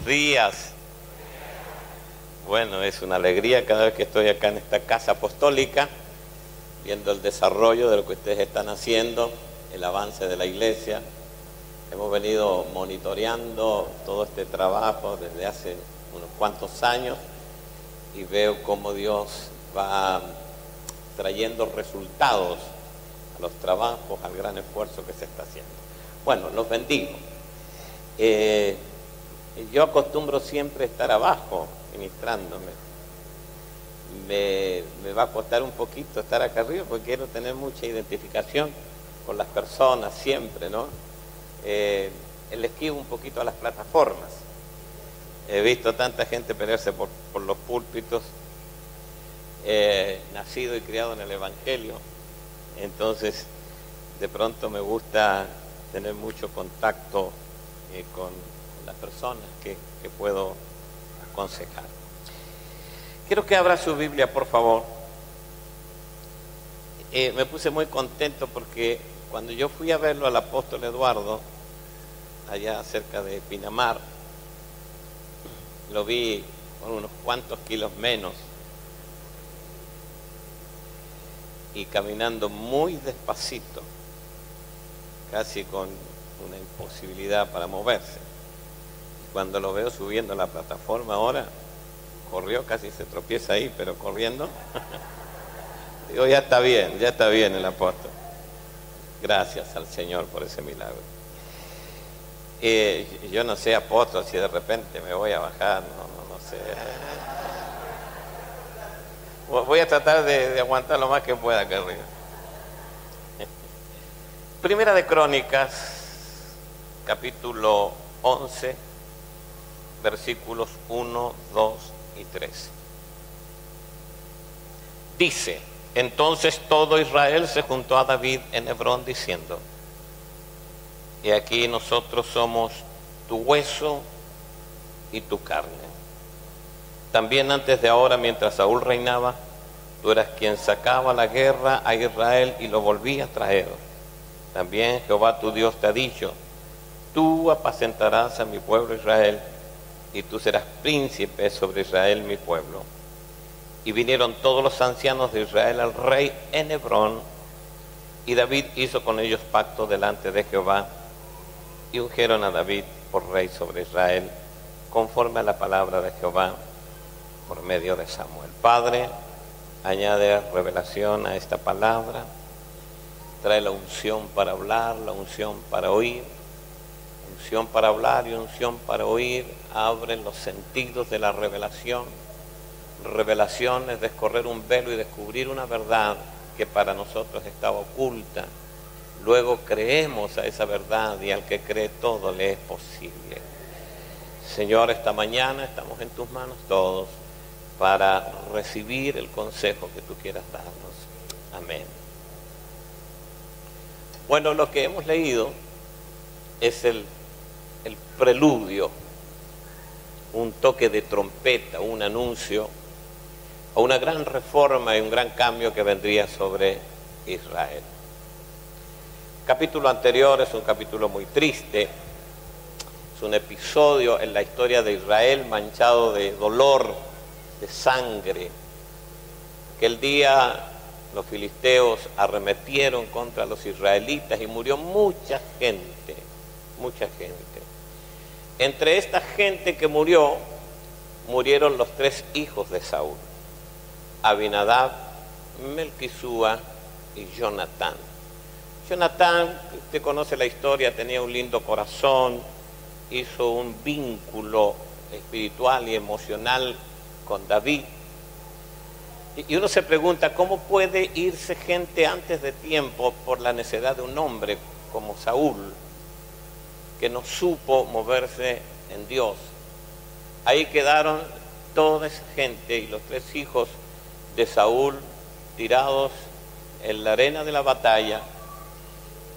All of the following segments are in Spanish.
días. Bueno, es una alegría cada vez que estoy acá en esta casa apostólica, viendo el desarrollo de lo que ustedes están haciendo, el avance de la iglesia. Hemos venido monitoreando todo este trabajo desde hace unos cuantos años y veo cómo Dios va trayendo resultados a los trabajos, al gran esfuerzo que se está haciendo. Bueno, los bendigo. Yo acostumbro siempre estar abajo, ministrándome. Me va a costar un poquito estar acá arriba porque quiero tener mucha identificación con las personas siempre, ¿no? Le esquivo un poquito a las plataformas. He visto tanta gente pelearse por los púlpitos, nacido y criado en el Evangelio, entonces de pronto me gusta tener mucho contacto con las personas que puedo aconsejar. Quiero que abra su Biblia, por favor. Me puse muy contento porque cuando yo fui a verlo al apóstol Eduardo, allá cerca de Pinamar, lo vi con unos cuantos kilos menos y caminando muy despacito, casi con una imposibilidad para moverse. Y cuando lo veo subiendo la plataforma ahora, corrió, casi se tropieza ahí, pero corriendo. Digo, ya está bien el apóstol. Gracias al Señor por ese milagro. Yo no sé, apóstol, si de repente me voy a bajar, no sé. Voy a tratar de aguantar lo más que pueda acá arriba. Primera de Crónicas, capítulo 11, versículos 1, 2 y 3. Dice: entonces todo Israel se juntó a David en Hebrón diciendo: y aquí nosotros somos tu hueso y tu carne. También antes de ahora, mientras Saúl reinaba, tú eras quien sacaba la guerra a Israel y lo volvía a traer. También Jehová tu Dios te ha dicho: tú apacentarás a mi pueblo Israel, y tú serás príncipe sobre Israel mi pueblo. Y vinieron todos los ancianos de Israel al rey en Hebrón, y David hizo con ellos pacto delante de Jehová, y ungieron a David por rey sobre Israel, conforme a la palabra de Jehová, por medio de Samuel. Padre, añade revelación a esta palabra, trae la unción para hablar, la unción para oír, unción para hablar y unción para oír. Abre los sentidos de la revelación. Revelación es descorrer un velo y descubrir una verdad que para nosotros estaba oculta. Luego creemos a esa verdad y al que cree todo le es posible. Señor, esta mañana estamos en tus manos todos para recibir el consejo que tú quieras darnos. Amén. Bueno, lo que hemos leído es el preludio, un toque de trompeta, un anuncio a una gran reforma y un gran cambio que vendría sobre Israel. El capítulo anterior es un capítulo muy triste, es un episodio en la historia de Israel manchado de dolor, de sangre. Aquel día los filisteos arremetieron contra los israelitas y murió mucha gente, mucha gente. Entre esta gente que murieron los 3 hijos de Saúl: Abinadab, Melquisúa y Jonatán. Jonatán, usted conoce la historia, tenía un lindo corazón, hizo un vínculo espiritual y emocional con David. Y uno se pregunta, ¿cómo puede irse gente antes de tiempo por la necedad de un hombre como Saúl, que no supo moverse en Dios? Ahí quedaron toda esa gente y los 3 hijos de Saúl tirados en la arena de la batalla,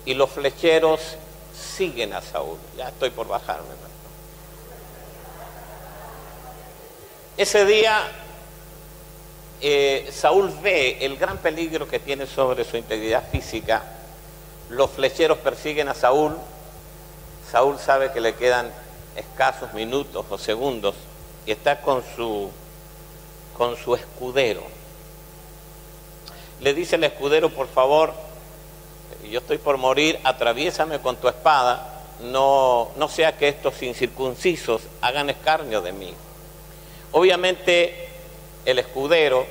y los flecheros siguen a Saúl. Ya estoy por bajarme, ¿no? Ese día Saúl ve el gran peligro que tiene sobre su integridad física. Los flecheros persiguen a Saúl. Saúl sabe que le quedan escasos minutos o segundos y está con su escudero. Le dice el escudero: por favor, yo estoy por morir, atraviésame con tu espada, no sea que estos incircuncisos hagan escarnio de mí. Obviamente el escudero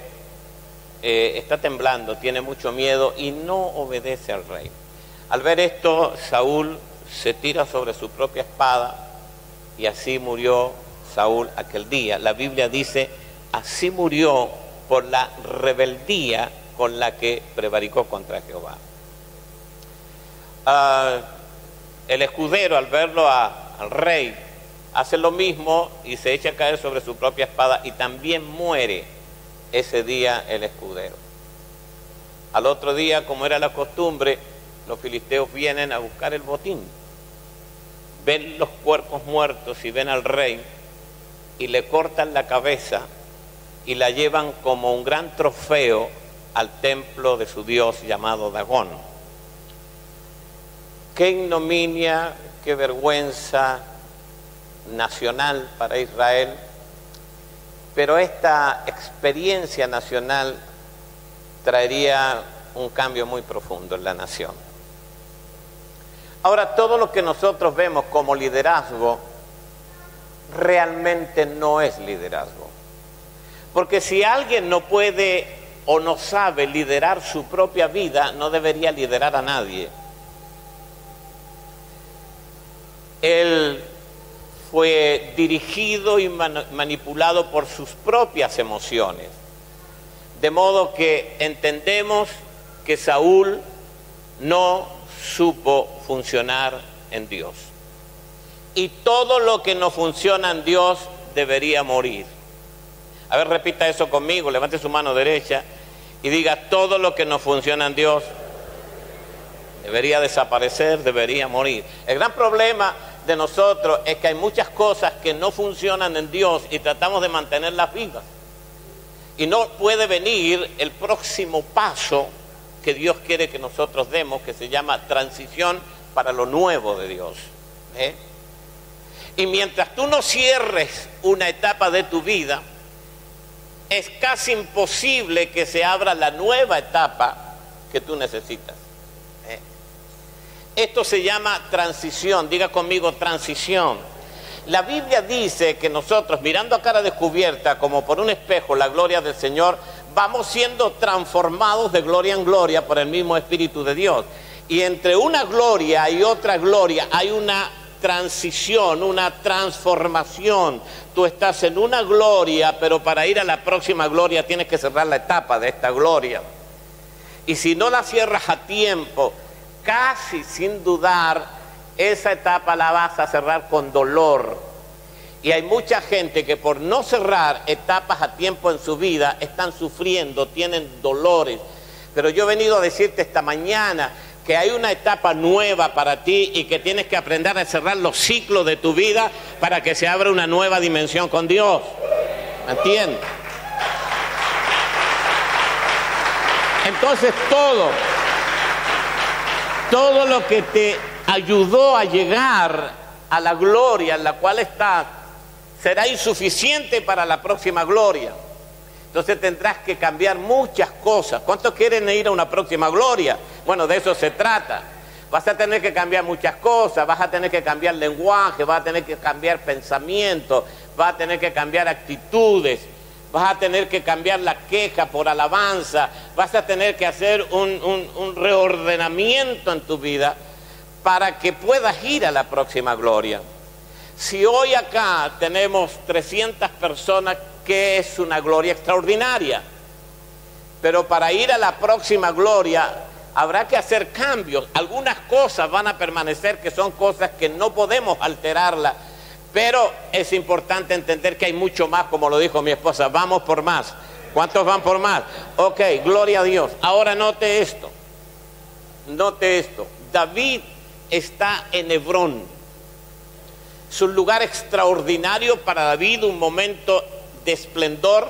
está temblando, tiene mucho miedo y no obedece al rey. Al ver esto, Saúl se tira sobre su propia espada y así murió Saúl aquel día. La Biblia dice: así murió por la rebeldía con la que prevaricó contra Jehová. El escudero, al verlo al rey, hace lo mismo y se echa a caer sobre su propia espada y también muere ese día el escudero. Al otro día, como era la costumbre, los filisteos vienen a buscar el botín. Ven los cuerpos muertos y ven al rey y le cortan la cabeza y la llevan como un gran trofeo al templo de su dios llamado Dagón. Qué ignominia, qué vergüenza nacional para Israel, pero esta experiencia nacional traería un cambio muy profundo en la nación. Ahora, todo lo que nosotros vemos como liderazgo realmente no es liderazgo, porque si alguien no puede o no sabe liderar su propia vida, no debería liderar a nadie. Él fue dirigido y manipulado por sus propias emociones, de modo que entendemos que Saúl no supo funcionar en Dios, y todo lo que no funciona en Dios debería morir. A ver, repita eso conmigo, levante su mano derecha y diga: todo lo que no funciona en Dios debería desaparecer, debería morir. El gran problema de nosotros es que hay muchas cosas que no funcionan en Dios y tratamos de mantenerlas vivas. Y no puede venir el próximo paso que Dios quiere que nosotros demos, que se llama transición para lo nuevo de Dios. Y mientras tú no cierres una etapa de tu vida, es casi imposible que se abra la nueva etapa que tú necesitas. Esto se llama transición. Diga conmigo: transición. La Biblia dice que nosotros, mirando a cara descubierta, como por un espejo, la gloria del Señor, vamos siendo transformados de gloria en gloria por el mismo Espíritu de Dios. Y entre una gloria y otra gloria hay una transición, una transformación. Tú estás en una gloria, pero para ir a la próxima gloria tienes que cerrar la etapa de esta gloria. Y si no la cierras a tiempo, casi sin dudar, esa etapa la vas a cerrar con dolor. Y hay mucha gente que por no cerrar etapas a tiempo en su vida están sufriendo, tienen dolores. Pero yo he venido a decirte esta mañana que hay una etapa nueva para ti y que tienes que aprender a cerrar los ciclos de tu vida para que se abra una nueva dimensión con Dios. ¿Me entiendes? Entonces todo lo que te ayudó a llegar a la gloria en la cual estás será insuficiente para la próxima gloria. Entonces tendrás que cambiar muchas cosas. ¿Cuántos quieren ir a una próxima gloria? Bueno, de eso se trata. Vas a tener que cambiar muchas cosas, vas a tener que cambiar lenguaje, vas a tener que cambiar pensamiento, vas a tener que cambiar actitudes, vas a tener que cambiar la queja por alabanza, vas a tener que hacer un reordenamiento en tu vida para que puedas ir a la próxima gloria. Si hoy acá tenemos 300 personas, que es una gloria extraordinaria, pero para ir a la próxima gloria habrá que hacer cambios. Algunas cosas van a permanecer, que son cosas que no podemos alterarlas, pero es importante entender que hay mucho más, como lo dijo mi esposa: vamos por más. ¿Cuántos van por más? Ok, gloria a Dios. Ahora note esto. David está en Hebrón. Es un lugar extraordinario para David, un momento de esplendor.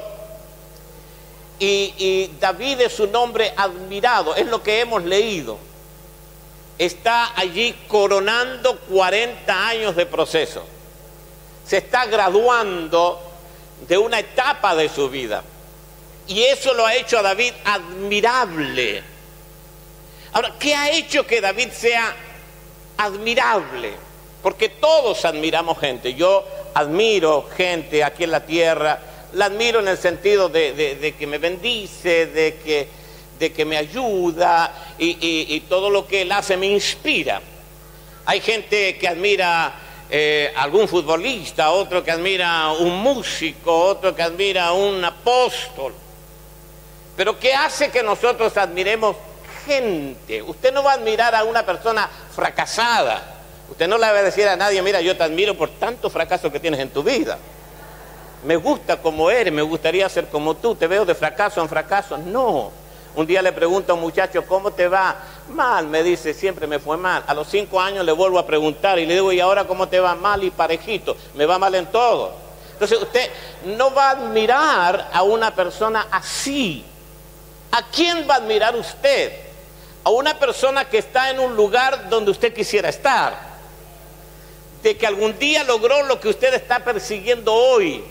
Y David es un hombre admirado, es lo que hemos leído. Está allí coronando 40 años de proceso. se está graduando de una etapa de su vida. Y eso lo ha hecho a David admirable. Ahora, ¿qué ha hecho que David sea admirable? Porque todos admiramos gente. Yo admiro gente aquí en la tierra. La admiro en el sentido de que me bendice, de que me ayuda y todo lo que él hace me inspira. Hay gente que admira algún futbolista, otro que admira un músico, otro que admira un apóstol. Pero ¿qué hace que nosotros admiremos gente? Usted no va a admirar a una persona fracasada. Usted no le va a decir a nadie, mira, yo te admiro por tanto fracaso que tienes en tu vida. Me gusta como eres, me gustaría ser como tú, te veo de fracaso en fracaso. No. Un día le pregunto a un muchacho, ¿cómo te va? Mal, me dice, siempre me fue mal. A los 5 años le vuelvo a preguntar y le digo, ¿y ahora cómo te va? Mal y parejito, me va mal en todo. Entonces usted no va a admirar a una persona así. ¿A quién va a admirar usted? A una persona que está en un lugar donde usted quisiera estar. De que algún día logró lo que usted está persiguiendo hoy.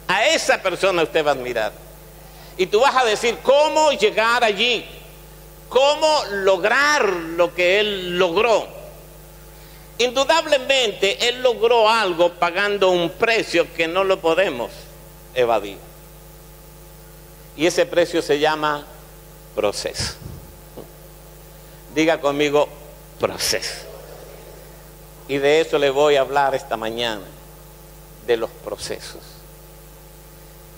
A esa persona usted va a admirar. Y tú vas a decir, ¿cómo llegar allí? ¿Cómo lograr lo que él logró? Indudablemente, él logró algo pagando un precio que no lo podemos evadir. Y ese precio se llama proceso. Diga conmigo, proceso. Y de eso le voy a hablar esta mañana, de los procesos.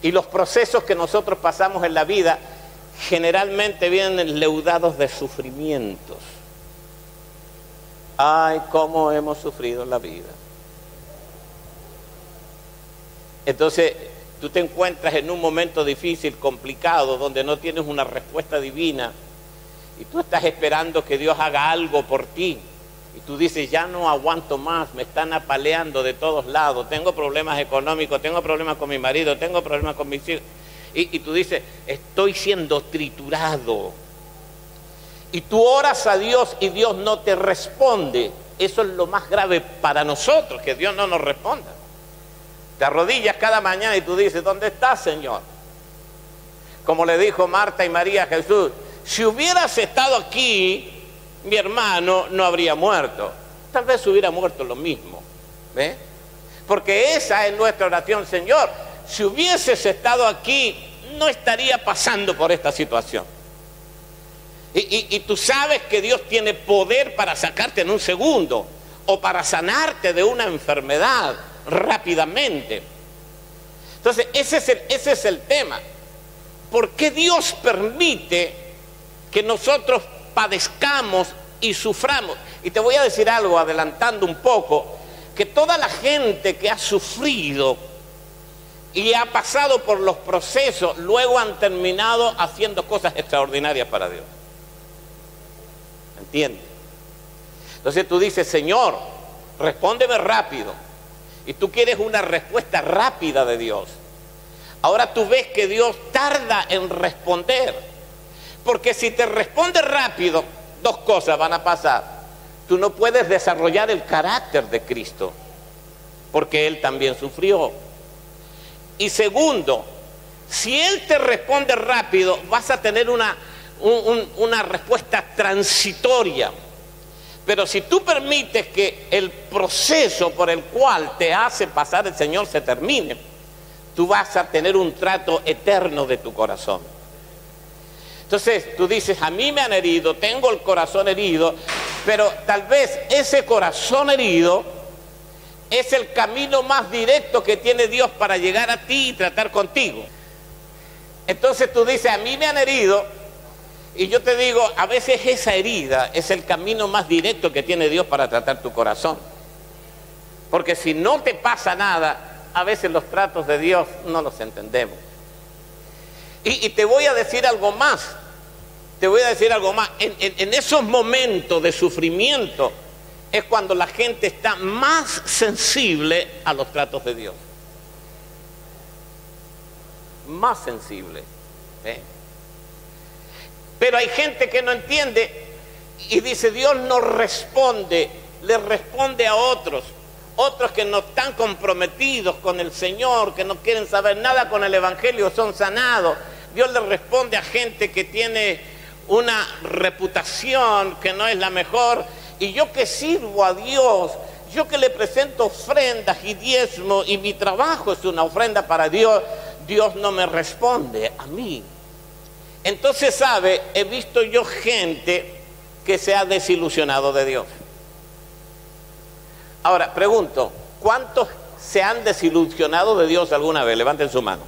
Y los procesos que nosotros pasamos en la vida generalmente vienen leudados de sufrimientos. Ay, cómo hemos sufrido en la vida. Entonces, tú te encuentras en un momento difícil, complicado, donde no tienes una respuesta divina y tú estás esperando que Dios haga algo por ti. Y tú dices, ya no aguanto más, me están apaleando de todos lados, tengo problemas económicos, tengo problemas con mi marido, tengo problemas con mis hijos. Y tú dices, estoy siendo triturado. Y tú oras a Dios y Dios no te responde. Eso es lo más grave para nosotros, que Dios no nos responda. Te arrodillas cada mañana y tú dices, ¿dónde estás, Señor? Como le dijo Marta y María a Jesús, si hubieras estado aquí, mi hermano no habría muerto. Tal vez hubiera muerto lo mismo. ¿Ve? Porque esa es nuestra oración, Señor. Si hubieses estado aquí, no estaría pasando por esta situación. Y tú sabes que Dios tiene poder para sacarte en un segundo o para sanarte de una enfermedad rápidamente. Entonces, ese es el tema. ¿Por qué Dios permite que nosotros padezcamos y suframos? Y te voy a decir algo, adelantando un poco, que toda la gente que ha sufrido y ha pasado por los procesos, luego han terminado haciendo cosas extraordinarias para Dios. ¿Entiendes? Entonces tú dices, Señor, respóndeme rápido. Y tú quieres una respuesta rápida de Dios. Ahora tú ves que Dios tarda en responder. Porque si te responde rápido, dos cosas van a pasar. Tú no puedes desarrollar el carácter de Cristo, porque Él también sufrió. Y segundo, si Él te responde rápido, vas a tener una respuesta transitoria. Pero si tú permites que el proceso por el cual te hace pasar el Señor se termine, tú vas a tener un trato eterno de tu corazón. Entonces tú dices, a mí me han herido, tengo el corazón herido, pero tal vez ese corazón herido es el camino más directo que tiene Dios para llegar a ti y tratar contigo. Entonces tú dices, a mí me han herido, y yo te digo, a veces esa herida es el camino más directo que tiene Dios para tratar tu corazón. Porque si no te pasa nada, a veces los tratos de Dios no los entendemos. Y te voy a decir algo más. Te voy a decir algo más. En esos momentos de sufrimiento es cuando la gente está más sensible a los tratos de Dios. Más sensible. ¿Eh? Pero hay gente que no entiende y dice, Dios no responde, le responde a otros. otros que no están comprometidos con el Señor, que no quieren saber nada con el Evangelio, son sanados. Dios le responde a gente que tiene una reputación que no es la mejor, y yo que sirvo a Dios, yo que le presento ofrendas y diezmo, y mi trabajo es una ofrenda para Dios, Dios no me responde a mí. Entonces, ¿sabe? He visto yo gente que se ha desilusionado de Dios. Ahora, pregunto, ¿cuántos se han desilusionado de Dios alguna vez? Levanten su mano.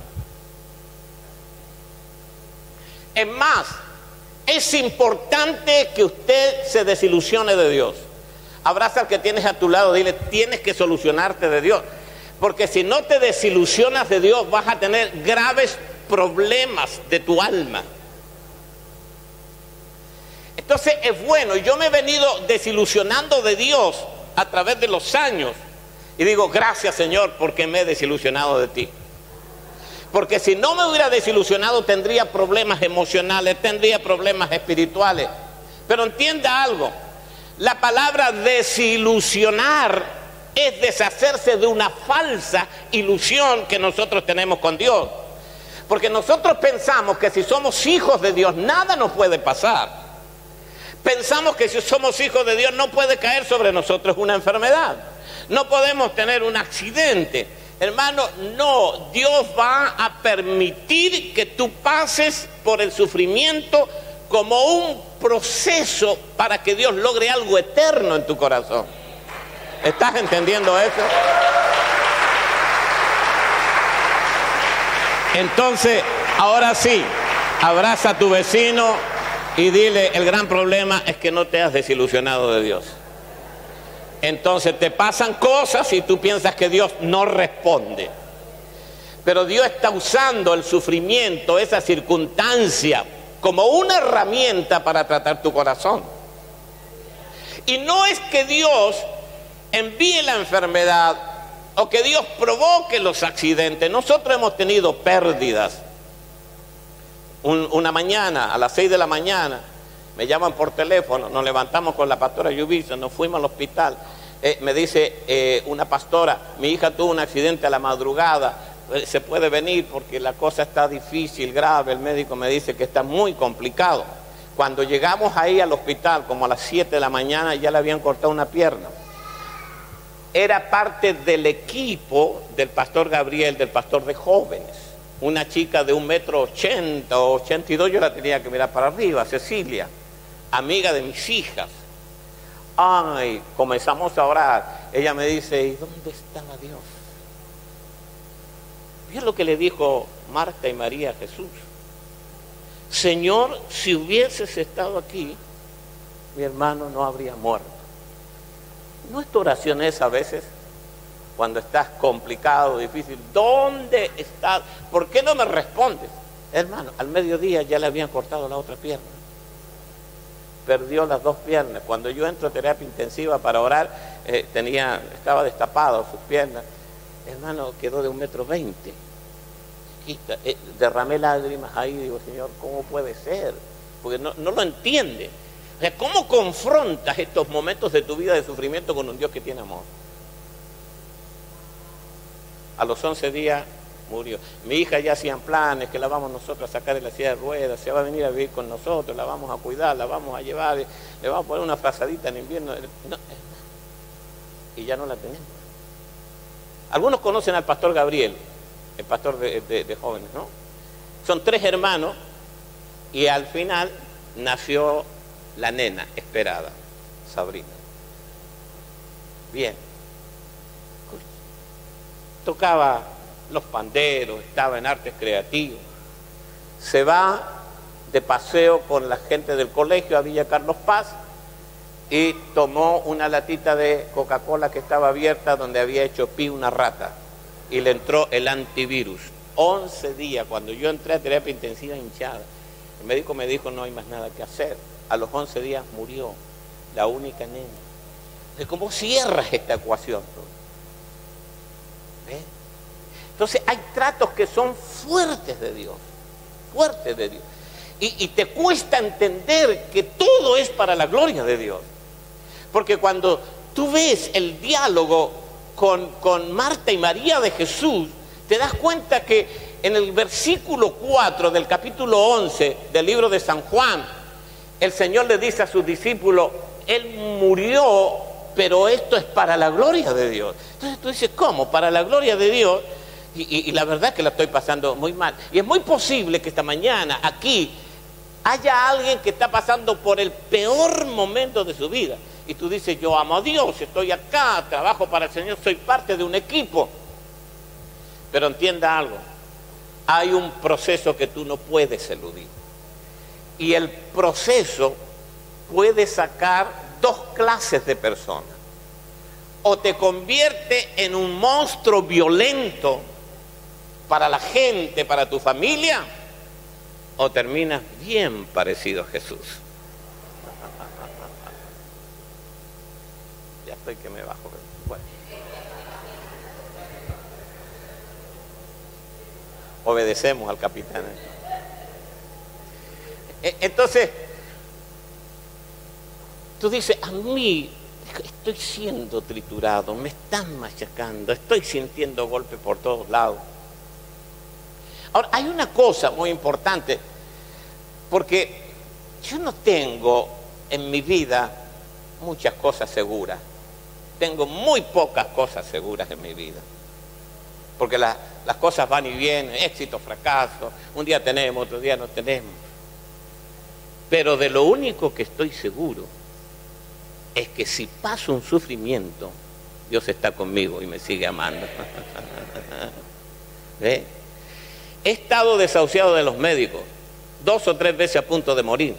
Es más, es importante que usted se desilusione de Dios. Abraza al que tienes a tu lado, dile, tienes que solucionarte de Dios. Porque si no te desilusionas de Dios, vas a tener graves problemas de tu alma. Entonces es bueno, yo me he venido desilusionando de Dios a través de los años. Y digo, gracias Señor, porque me he desilusionado de ti. Porque si no me hubiera desilusionado, tendría problemas emocionales, tendría problemas espirituales. Pero entienda algo, la palabra desilusionar es deshacerse de una falsa ilusión que nosotros tenemos con Dios. Porque nosotros pensamos que si somos hijos de Dios, nada nos puede pasar. Pensamos que si somos hijos de Dios no puede caer sobre nosotros una enfermedad. No podemos tener un accidente. Hermano, no. Dios va a permitir que tú pases por el sufrimiento como un proceso para que Dios logre algo eterno en tu corazón. ¿Estás entendiendo eso? Entonces, ahora sí, abraza a tu vecino y dile, el gran problema es que no te has desilusionado de Dios. Entonces te pasan cosas y tú piensas que Dios no responde. Pero Dios está usando el sufrimiento, esa circunstancia, como una herramienta para tratar tu corazón. Y no es que Dios envíe la enfermedad o que Dios provoque los accidentes. Nosotros hemos tenido pérdidas. Una mañana, a las 6 de la mañana, me llaman por teléfono, nos levantamos con la pastora Yubisa, nos fuimos al hospital. Me dice una pastora, mi hija tuvo un accidente a la madrugada, se puede venir porque la cosa está difícil, grave. El médico me dice que está muy complicado. Cuando llegamos ahí al hospital, como a las 7 de la mañana, ya le habían cortado una pierna. Era parte del equipo del pastor Gabriel, del pastor de jóvenes. Una chica de 1,80 m o 82, yo la tenía que mirar para arriba, Cecilia, amiga de mis hijas. Ay, comenzamos a orar. Ella me dice, ¿y dónde estaba Dios? ¿Vio lo que le dijo Marta y María a Jesús? Señor, si hubieses estado aquí, mi hermano no habría muerto. ¿No es tu oración esa a veces? Cuando estás complicado, difícil, ¿dónde estás? ¿Por qué no me respondes? Hermano, al mediodía ya le habían cortado la otra pierna. Perdió las dos piernas. Cuando yo entro a terapia intensiva para orar, estaba destapado sus piernas. Hermano, quedó de 1,20 m. Derramé lágrimas ahí, digo, Señor, ¿cómo puede ser? Porque no lo entiende. O sea, ¿cómo confrontas estos momentos de tu vida de sufrimiento con un Dios que tiene amor? A los 11 días murió. Mi hija ya hacían planes que la vamos nosotros a sacar de la silla de ruedas, se va a venir a vivir con nosotros, la vamos a cuidar, la vamos a llevar, le vamos a poner una frazadita en invierno. No, y ya no la tenemos. Algunos conocen al pastor Gabriel, el pastor de jóvenes, ¿no? Son 3 hermanos y al final nació la nena esperada, Sabrina. Bien. Tocaba los panderos, estaba en artes creativos. Se va de paseo con la gente del colegio a Villa Carlos Paz y tomó una latita de Coca-Cola que estaba abierta donde había hecho pie una rata y le entró el antivirus. 11 días, cuando yo entré a terapia intensiva hinchada, el médico me dijo no hay más nada que hacer. A los 11 días murió la única nena. Entonces, ¿cómo cierras esta ecuación? ¿Ves? Entonces hay tratos que son fuertes de Dios, fuertes de Dios. Y te cuesta entender que todo es para la gloria de Dios. Porque cuando tú ves el diálogo con Marta y María de Jesús, te das cuenta que en el versículo 4 del capítulo 11 del libro de San Juan, el Señor le dice a sus discípulos, Él murió, pero esto es para la gloria de Dios. Entonces tú dices, ¿cómo? Para la gloria de Dios. Y la verdad es que la estoy pasando muy mal. Y es muy posible que esta mañana aquí haya alguien que está pasando por el peor momento de su vida. Y tú dices, yo amo a Dios, estoy acá, trabajo para el Señor, soy parte de un equipo. Pero entienda algo, hay un proceso que tú no puedes eludir. Y el proceso puede sacar dos clases de personas. O te convierte en un monstruo violento para la gente, para tu familia, o terminas bien parecido a Jesús. Ya estoy que me bajo. Bueno. Obedecemos al capitán. Entonces, tú dices, a mí estoy siendo triturado, me están machacando, estoy sintiendo golpes por todos lados. Ahora, hay una cosa muy importante, porque yo no tengo en mi vida muchas cosas seguras. Tengo muy pocas cosas seguras en mi vida. Porque las cosas van y vienen, éxito, fracaso, un día tenemos, otro día no tenemos. Pero de lo único que estoy seguro es que si paso un sufrimiento, Dios está conmigo y me sigue amando. ¿Ve? He estado desahuciado de los médicos, 2 o 3 veces a punto de morir.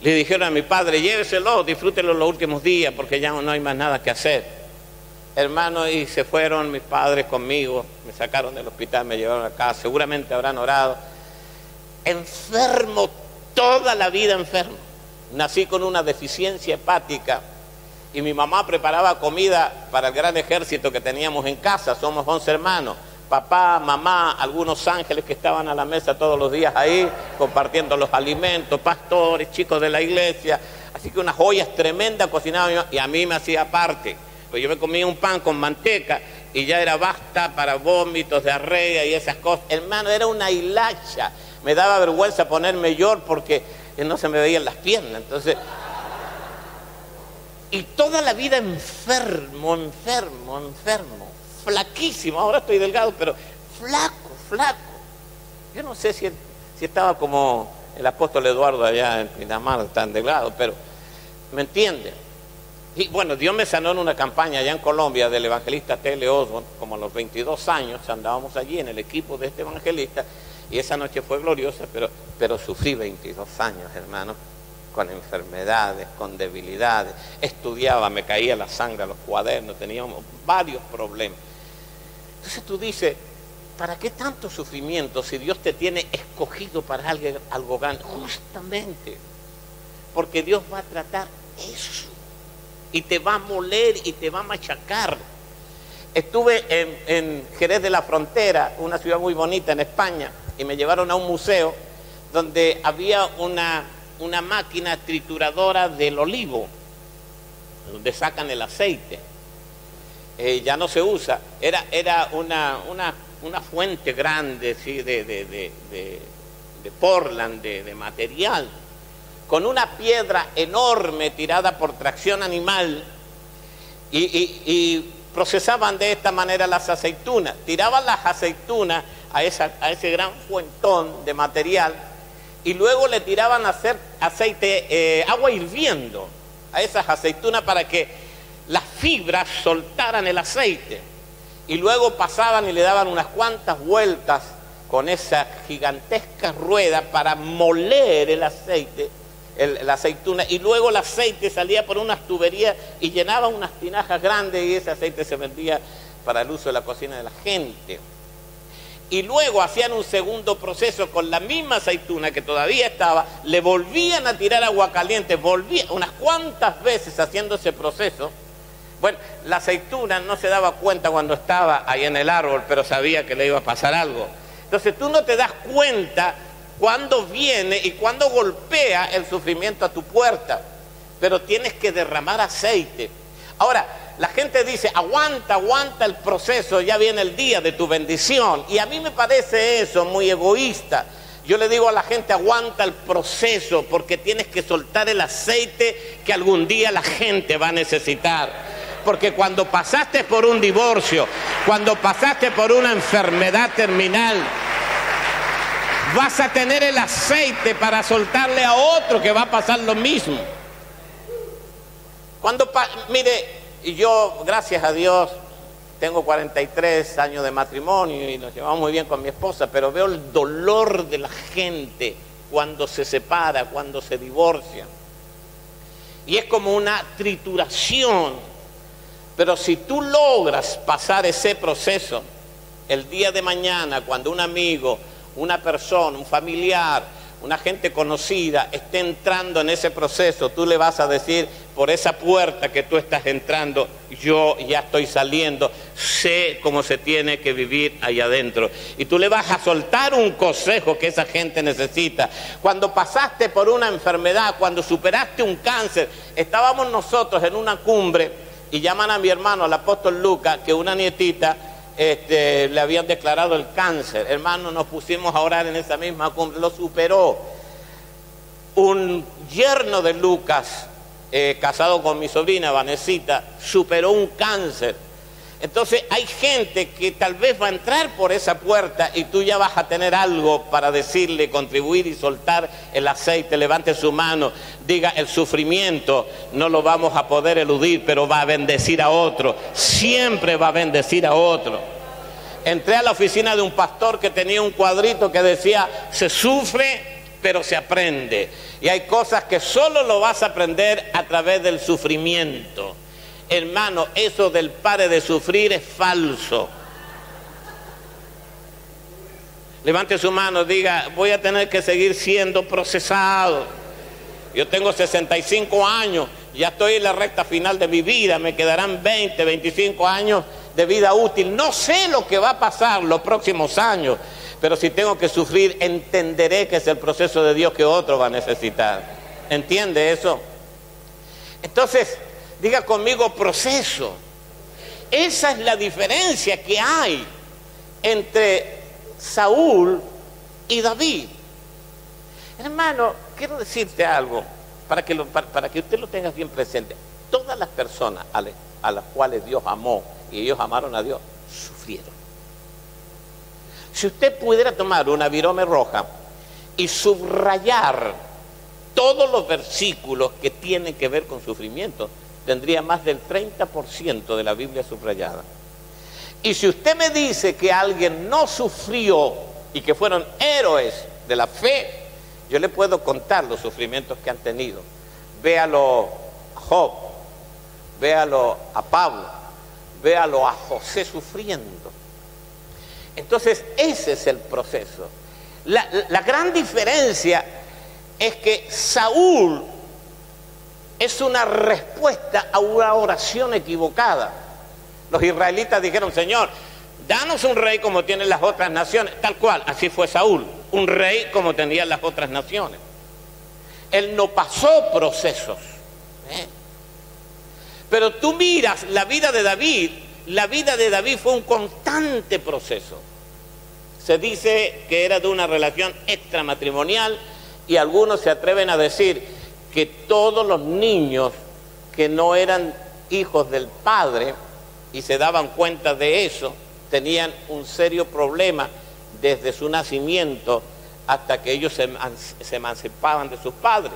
Le dijeron a mi padre, lléveselo, disfrútelo los últimos días porque ya no hay más nada que hacer. Hermano, y se fueron mis padres conmigo, me sacaron del hospital, me llevaron acá, seguramente habrán orado. Enfermo, toda la vida enfermo. Nací con una deficiencia hepática y mi mamá preparaba comida para el gran ejército que teníamos en casa, somos 11 hermanos. Papá, mamá, algunos ángeles que estaban a la mesa todos los días ahí, compartiendo los alimentos, pastores, chicos de la iglesia. Así que unas joyas tremendas cocinaban y a mí me hacía parte. Pues yo me comía un pan con manteca y ya era basta para vómitos, diarrea y esas cosas. Hermano, era una hilacha. Me daba vergüenza ponerme york porque no se me veían las piernas. Entonces, y toda la vida enfermo, flaquísimo. Ahora estoy delgado, pero flaco. Yo no sé si estaba como el apóstol Eduardo allá en Pinamar, tan delgado, pero ¿me entienden? Y bueno, Dios me sanó en una campaña allá en Colombia del evangelista T.L. Osborne, como a los 22 años andábamos allí en el equipo de este evangelista, y esa noche fue gloriosa, pero sufrí 22 años, hermano, con enfermedades, con debilidades. Estudiaba, me caía la sangre a los cuadernos, teníamos varios problemas. Entonces tú dices, ¿para qué tanto sufrimiento si Dios te tiene escogido para algo grande? Justamente, porque Dios va a tratar eso. Y te va a moler y te va a machacar. Estuve en Jerez de la Frontera, una ciudad muy bonita en España, y me llevaron a un museo donde había una máquina trituradora del olivo, donde sacan el aceite. Ya no se usa. Era una fuente grande, ¿sí? de Portland, de material, con una piedra enorme tirada por tracción animal y procesaban de esta manera las aceitunas. Tiraban las aceitunas a ese gran fuentón de material y luego le tiraban aceite, agua hirviendo a esas aceitunas para que las fibras soltaran el aceite. Y luego pasaban y le daban unas cuantas vueltas con esa gigantesca rueda para moler el aceite, la aceituna, y luego el aceite salía por unas tuberías y llenaba unas tinajas grandes y ese aceite se vendía para el uso de la cocina de la gente. Y luego hacían un segundo proceso con la misma aceituna que todavía estaba, le volvían a tirar agua caliente, volvían unas cuantas veces haciendo ese proceso. Bueno, la aceituna no se daba cuenta cuando estaba ahí en el árbol, pero sabía que le iba a pasar algo. Entonces tú no te das cuenta cuando viene y cuando golpea el sufrimiento a tu puerta, pero tienes que derramar aceite. Ahora, la gente dice, aguanta, aguanta el proceso, ya viene el día de tu bendición. Y a mí me parece eso muy egoísta. Yo le digo a la gente, aguanta el proceso, porque tienes que soltar el aceite que algún día la gente va a necesitar. Porque cuando pasaste por un divorcio, cuando pasaste por una enfermedad terminal, vas a tener el aceite para soltarle a otro que va a pasar lo mismo. Mire, yo, gracias a Dios, tengo 43 años de matrimonio y nos llevamos muy bien con mi esposa, pero veo el dolor de la gente cuando se separa, cuando se divorcia. Y es como una trituración. Pero si tú logras pasar ese proceso, el día de mañana, cuando un amigo, una persona, un familiar, una gente conocida esté entrando en ese proceso, tú le vas a decir, por esa puerta que tú estás entrando, yo ya estoy saliendo, sé cómo se tiene que vivir allá adentro. Y tú le vas a soltar un consejo que esa gente necesita. Cuando pasaste por una enfermedad, cuando superaste un cáncer, estábamos nosotros en una cumbre y llaman a mi hermano, al apóstol Lucas, que una nietita le habían declarado el cáncer. Hermano, nos pusimos a orar en esa misma cumbre, lo superó. Un yerno de Lucas, casado con mi sobrina Vanesita, superó un cáncer. Entonces hay gente que tal vez va a entrar por esa puerta y tú ya vas a tener algo para decirle, contribuir y soltar el aceite. Levante su mano, diga, el sufrimiento no lo vamos a poder eludir, pero va a bendecir a otro, siempre va a bendecir a otro. Entré a la oficina de un pastor que tenía un cuadrito que decía, se sufre pero se aprende. Y hay cosas que solo lo vas a aprender a través del sufrimiento. Hermano, eso del pare de sufrir es falso. Levante su mano, diga, voy a tener que seguir siendo procesado. Yo tengo 65 años, ya estoy en la recta final de mi vida, me quedarán 20, 25 años de vida útil. No sé lo que va a pasar los próximos años, pero si tengo que sufrir, entenderé que es el proceso de Dios que otro va a necesitar. ¿Entiende eso? Entonces, diga conmigo, proceso. Esa es la diferencia que hay entre Saúl y David. Hermano, quiero decirte algo para que usted lo tenga bien presente. Todas las personas a las cuales Dios amó y ellos amaron a Dios, sufrieron. Si usted pudiera tomar una virome roja y subrayar todos los versículos que tienen que ver con sufrimiento, tendría más del 30% de la Biblia subrayada. Y si usted me dice que alguien no sufrió y que fueron héroes de la fe, yo le puedo contar los sufrimientos que han tenido. Véalo a Job, véalo a Pablo, véalo a José sufriendo. Entonces ese es el proceso. La gran diferencia es que Saúl es una respuesta a una oración equivocada. Los israelitas dijeron, Señor, danos un rey como tienen las otras naciones. Tal cual, así fue Saúl, un rey como tenían las otras naciones. Él no pasó procesos. Pero tú miras la vida de David fue un constante proceso. Se dice que era de una relación extramatrimonial y algunos se atreven a decir que todos los niños que no eran hijos del padre y se daban cuenta de eso, tenían un serio problema desde su nacimiento hasta que ellos se emancipaban de sus padres.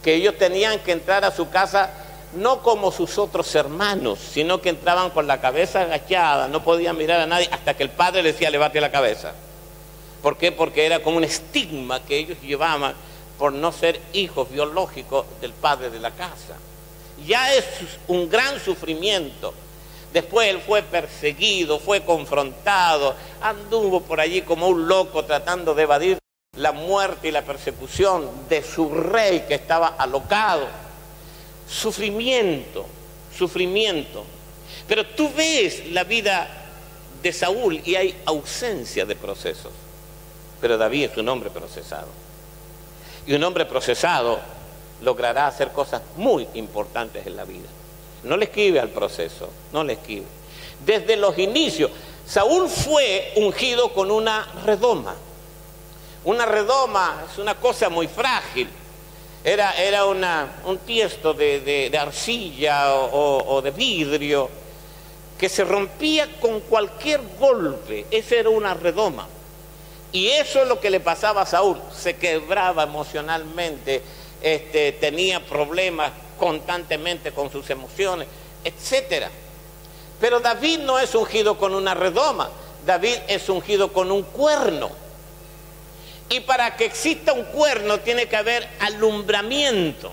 Que ellos tenían que entrar a su casa no como sus otros hermanos, sino que entraban con la cabeza agachada, no podían mirar a nadie hasta que el padre les decía, levante la cabeza. ¿Por qué? Porque era como un estigma que ellos llevaban por no ser hijos biológicos del padre de la casa. Ya es un gran sufrimiento. Después él fue perseguido, fue confrontado, anduvo por allí como un loco tratando de evadir la muerte y la persecución de su rey que estaba alocado. Sufrimiento. Pero tú ves la vida de Saúl y hay ausencia de procesos. Pero David es un hombre procesado. Y un hombre procesado logrará hacer cosas muy importantes en la vida. No le esquive al proceso, no le esquive. Desde los inicios, Saúl fue ungido con una redoma. Una redoma es una cosa muy frágil. Era un tiesto de arcilla o de vidrio que se rompía con cualquier golpe. Esa era una redoma. Y eso es lo que le pasaba a Saúl. Se quebraba emocionalmente, tenía problemas constantemente con sus emociones, etc. Pero David no es ungido con una redoma. David es ungido con un cuerno. Y para que exista un cuerno tiene que haber alumbramiento.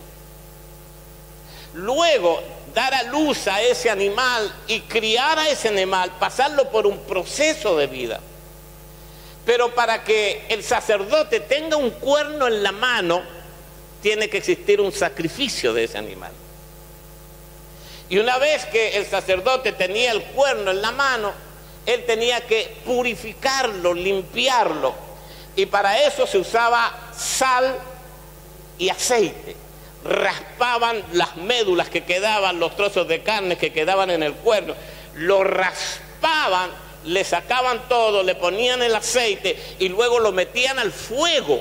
Luego, dar a luz a ese animal y criar a ese animal, pasarlo por un proceso de vida. Pero para que el sacerdote tenga un cuerno en la mano, tiene que existir un sacrificio de ese animal. Y una vez que el sacerdote tenía el cuerno en la mano, él tenía que purificarlo, limpiarlo. Y para eso se usaba sal y aceite. Raspaban las médulas que quedaban, los trozos de carne que quedaban en el cuerno. Lo raspaban, le sacaban todo, le ponían el aceite y luego lo metían al fuego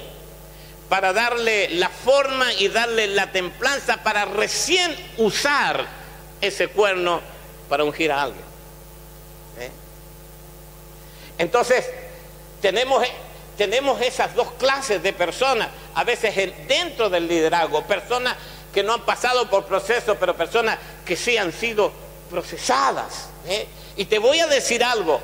para darle la forma y darle la templanza para recién usar ese cuerno para ungir a alguien. Entonces, tenemos esas dos clases de personas, a veces dentro del liderazgo, personas que no han pasado por procesos, pero personas que sí han sido procesadas. Y te voy a decir algo,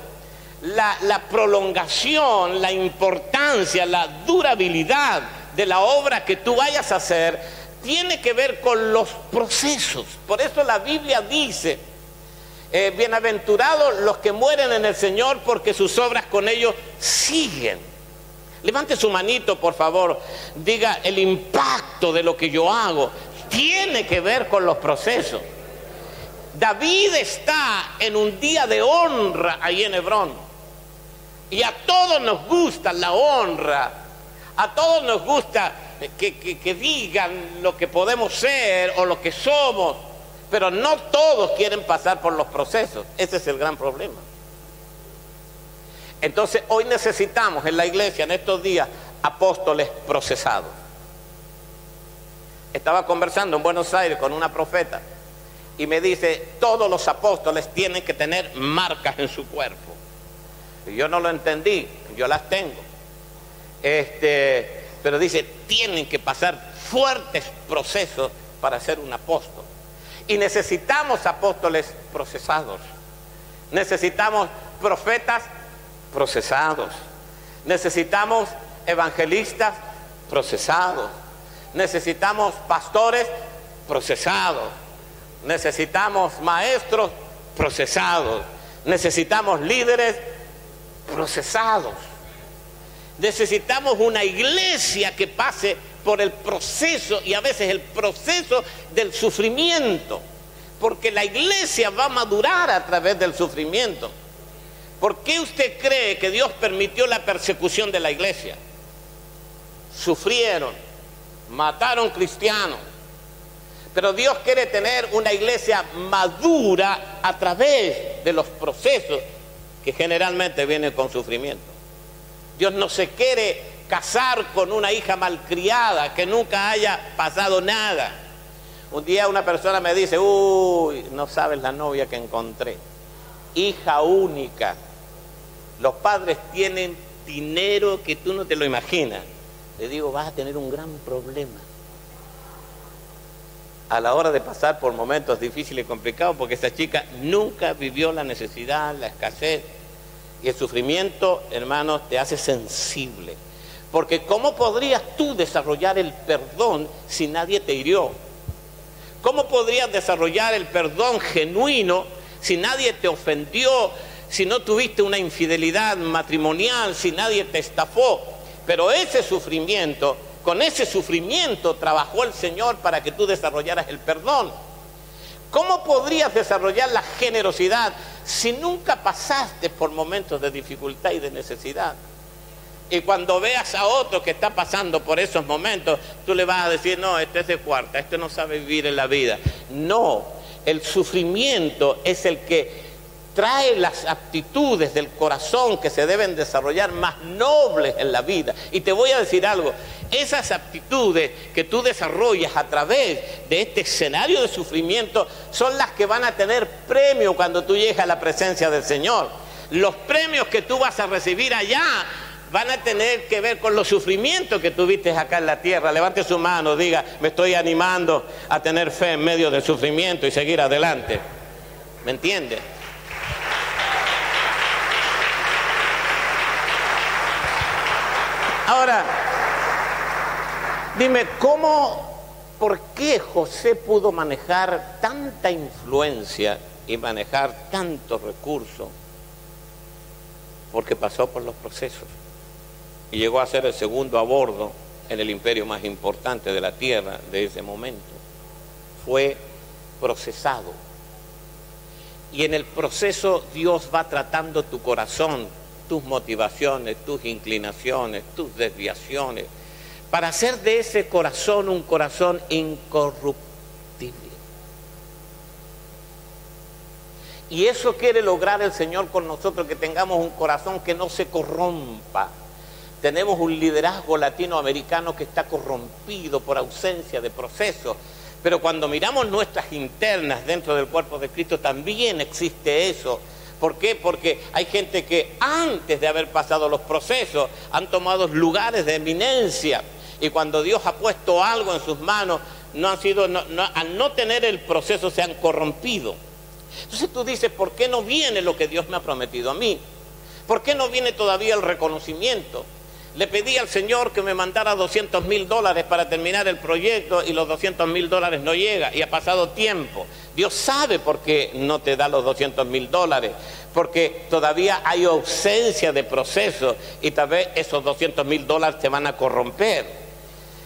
la prolongación, la importancia, la durabilidad de la obra que tú vayas a hacer, tiene que ver con los procesos. Por eso la Biblia dice, bienaventurados los que mueren en el Señor, porque sus obras con ellos siguen. Levante su manito, por favor. Diga, el impacto de lo que yo hago tiene que ver con los procesos. David está en un día de honra ahí en Hebrón. Y a todos nos gusta la honra. A todos nos gusta que digan lo que podemos ser o lo que somos. Pero no todos quieren pasar por los procesos. Ese es el gran problema. Entonces hoy necesitamos en la iglesia, en estos días, apóstoles procesados. Estaba conversando en Buenos Aires con una profeta y me dice, todos los apóstoles tienen que tener marcas en su cuerpo. Y yo no lo entendí, yo las tengo. Pero dice, tienen que pasar fuertes procesos para ser un apóstol. Y necesitamos apóstoles procesados. Necesitamos profetas procesados. Necesitamos evangelistas procesados. Necesitamos pastores procesados. Necesitamos maestros procesados. Necesitamos líderes procesados. Necesitamos una iglesia que pase por el proceso, y a veces el proceso del sufrimiento, porque la iglesia va a madurar a través del sufrimiento. ¿Por qué usted cree que Dios permitió la persecución de la iglesia? Sufrieron, mataron cristianos, pero Dios quiere tener una iglesia madura a través de los procesos que generalmente vienen con sufrimiento. Dios no se quiere casar con una hija malcriada que nunca haya pasado nada. Un día una persona me dice, uy, no sabes la novia que encontré, hija única. Los padres tienen dinero que tú no te lo imaginas. Le digo, vas a tener un gran problema a la hora de pasar por momentos difíciles y complicados, porque esa chica nunca vivió la necesidad, la escasez. Y el sufrimiento, hermanos, te hace sensible. Porque ¿cómo podrías tú desarrollar el perdón si nadie te hirió? ¿Cómo podrías desarrollar el perdón genuino si nadie te ofendió, si no tuviste una infidelidad matrimonial, si nadie te estafó? Pero ese sufrimiento, con ese sufrimiento trabajó el Señor para que tú desarrollaras el perdón. ¿Cómo podrías desarrollar la generosidad si nunca pasaste por momentos de dificultad y de necesidad? Y cuando veas a otro que está pasando por esos momentos, tú le vas a decir, no, este es de cuarta, este no sabe vivir en la vida. No, el sufrimiento es el que trae las aptitudes del corazón que se deben desarrollar más nobles en la vida. Y te voy a decir algo, esas aptitudes que tú desarrollas a través de este escenario de sufrimiento son las que van a tener premio cuando tú llegues a la presencia del Señor. Los premios que tú vas a recibir allá van a tener que ver con los sufrimientos que tuviste acá en la tierra. Levante su mano, diga, me estoy animando a tener fe en medio del sufrimiento y seguir adelante. ¿Me entiende? Ahora, dime, ¿por qué José pudo manejar tanta influencia y manejar tantos recursos? Porque pasó por los procesos y llegó a ser el segundo a bordo en el imperio más importante de la tierra de ese momento. Fue procesado. Y en el proceso Dios va tratando tu corazón, tus motivaciones, tus inclinaciones, tus desviaciones, para hacer de ese corazón un corazón incorruptible. Y eso quiere lograr el Señor con nosotros, que tengamos un corazón que no se corrompa. Tenemos un liderazgo latinoamericano que está corrompido por ausencia de procesos. Pero cuando miramos nuestras internas dentro del cuerpo de Cristo, también existe eso. ¿Por qué? Porque hay gente que antes de haber pasado los procesos han tomado lugares de eminencia, y cuando Dios ha puesto algo en sus manos, al no tener el proceso se han corrompido. Entonces tú dices, ¿por qué no viene lo que Dios me ha prometido a mí? ¿Por qué no viene todavía el reconocimiento? Le pedí al Señor que me mandara $200,000 para terminar el proyecto, y los $200,000 no llegan, y ha pasado tiempo. Dios sabe por qué no te da los $200,000, porque todavía hay ausencia de proceso, y tal vez esos $200,000 te van a corromper.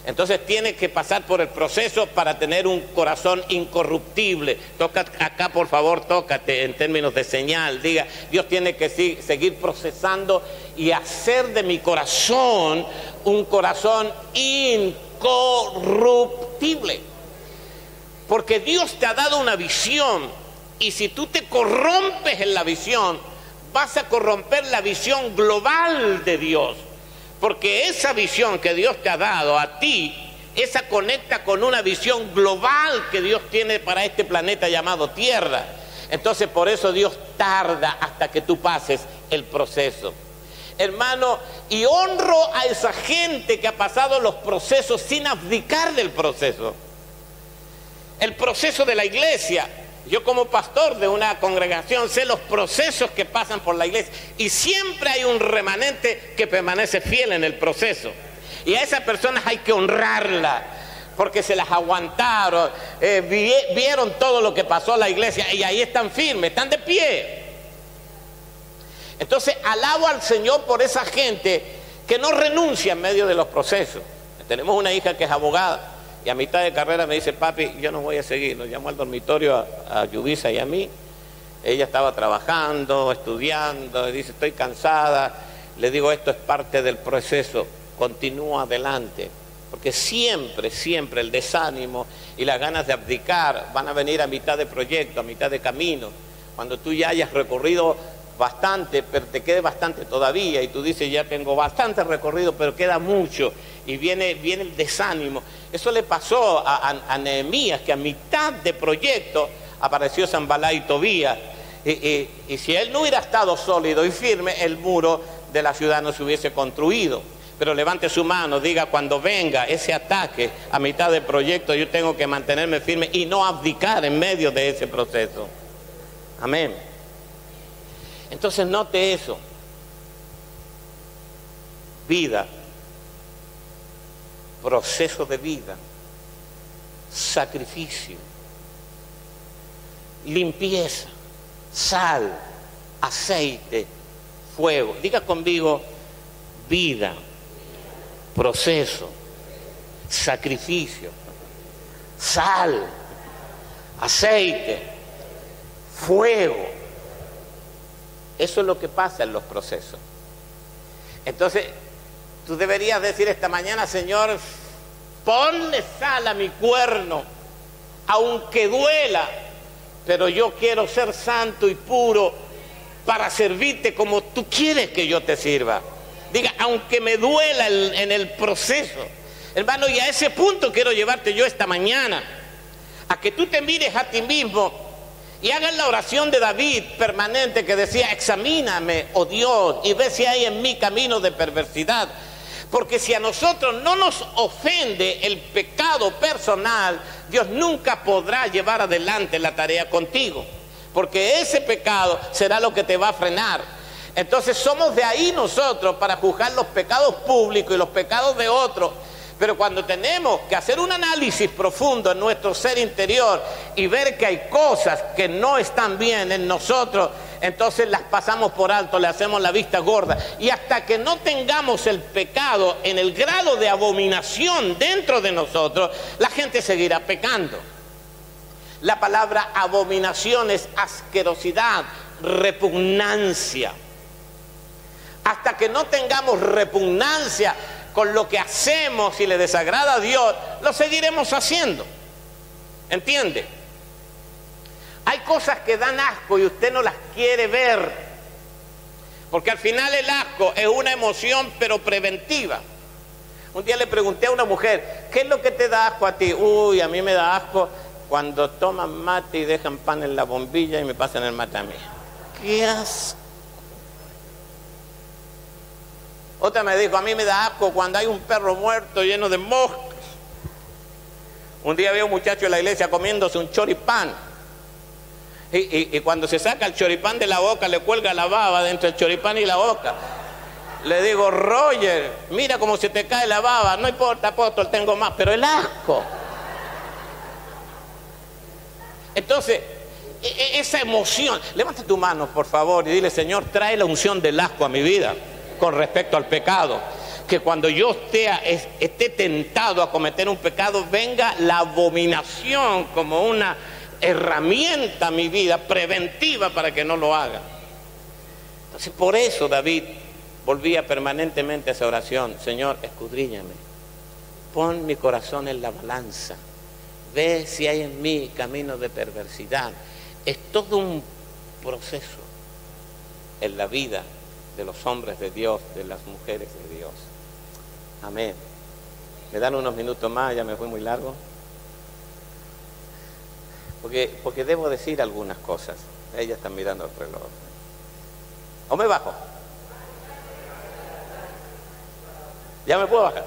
Entonces tienes que pasar por el proceso para tener un corazón incorruptible. Toca acá, por favor, tócate en términos de señal. Diga, Dios tiene que seguir procesando y hacer de mi corazón un corazón incorruptible. Porque Dios te ha dado una visión, y si tú te corrompes en la visión, vas a corromper la visión global de Dios. Porque esa visión que Dios te ha dado a ti, esa conecta con una visión global que Dios tiene para este planeta llamado Tierra. Entonces por eso Dios tarda hasta que tú pases el proceso. Hermano, y honro a esa gente que ha pasado los procesos sin abdicar del proceso. El proceso de la iglesia. Yo como pastor de una congregación sé los procesos que pasan por la iglesia, y siempre hay un remanente que permanece fiel en el proceso, y a esas personas hay que honrarla porque se las aguantaron, vieron todo lo que pasó a la iglesia y ahí están firmes, están de pie. Entonces alabo al Señor por esa gente que no renuncia en medio de los procesos. Tenemos una hija que es abogada, y a mitad de carrera me dice, papi, yo no voy a seguir. Nos llamó al dormitorio a Yubisa y a mí. Ella estaba trabajando, estudiando, y dice, estoy cansada. Le digo, esto es parte del proceso, continúa adelante. Porque siempre el desánimo y las ganas de abdicar van a venir a mitad de proyecto, a mitad de camino. Cuando tú ya hayas recorrido bastante, pero te quede bastante todavía, y tú dices, ya tengo bastante recorrido, pero queda mucho, y viene el desánimo. Eso le pasó a Nehemías, que a mitad de proyecto apareció Sanballat y Tobías, y si él no hubiera estado sólido y firme, el muro de la ciudad no se hubiese construido. Pero levante su mano, diga, cuando venga ese ataque a mitad de proyecto, yo tengo que mantenerme firme y no abdicar en medio de ese proceso. Amén. Entonces note eso. Vida, proceso de vida, sacrificio, limpieza, sal, aceite, fuego. Diga conmigo, vida, proceso, sacrificio, sal, aceite, fuego. Eso es lo que pasa en los procesos. Entonces, tú deberías decir esta mañana, Señor, ponle sal a mi cuerno, aunque duela, pero yo quiero ser santo y puro para servirte como tú quieres que yo te sirva. Diga, aunque me duela en el proceso. Hermano, y a ese punto quiero llevarte yo esta mañana, a que tú te mires a ti mismo y hagas la oración de David permanente que decía, examíname, oh Dios, y ve si hay en mí camino de perversidad. Porque si a nosotros no nos ofende el pecado personal, Dios nunca podrá llevar adelante la tarea contigo, porque ese pecado será lo que te va a frenar. Entonces somos de ahí nosotros para juzgar los pecados públicos y los pecados de otros. Pero cuando tenemos que hacer un análisis profundo en nuestro ser interior y ver que hay cosas que no están bien en nosotros, entonces las pasamos por alto, le hacemos la vista gorda. Y hasta que no tengamos el pecado en el grado de abominación dentro de nosotros, la gente seguirá pecando. La palabra abominación es asquerosidad, repugnancia. Hasta que no tengamos repugnancia con lo que hacemos y le desagrada a Dios, lo seguiremos haciendo. ¿Entiende? Hay cosas que dan asco y usted no las quiere ver, porque al final el asco es una emoción pero preventiva. Un día le pregunté a una mujer, ¿qué es lo que te da asco a ti? Uy, a mí me da asco cuando toman mate y dejan pan en la bombilla y me pasan el mate a mí. ¡Qué asco! Otra me dijo, a mí me da asco cuando hay un perro muerto lleno de moscas. Un día había un muchacho en la iglesia comiéndose un choripán. Y cuando se saca el choripán de la boca, le cuelga la baba dentro del choripán y la boca. Le digo, Roger, mira cómo se te cae la baba. No importa, apóstol, tengo más, pero el asco. Entonces, esa emoción. Levanta tu mano, por favor, y dile, Señor, trae la unción del asco a mi vida con respecto al pecado, que cuando yo esté tentado a cometer un pecado, venga la abominación como una herramienta a mi vida preventiva para que no lo haga. Entonces por eso David volvía permanentemente a esa oración, Señor, escudriñame, pon mi corazón en la balanza, ve si hay en mí camino de perversidad. Es todo un proceso en la vida de los hombres de Dios, de las mujeres de Dios. Amén. ¿Me dan unos minutos más? Ya me fui muy largo. Porque debo decir algunas cosas. Ella está mirando el reloj. ¿O me bajo? ¿Ya me puedo bajar?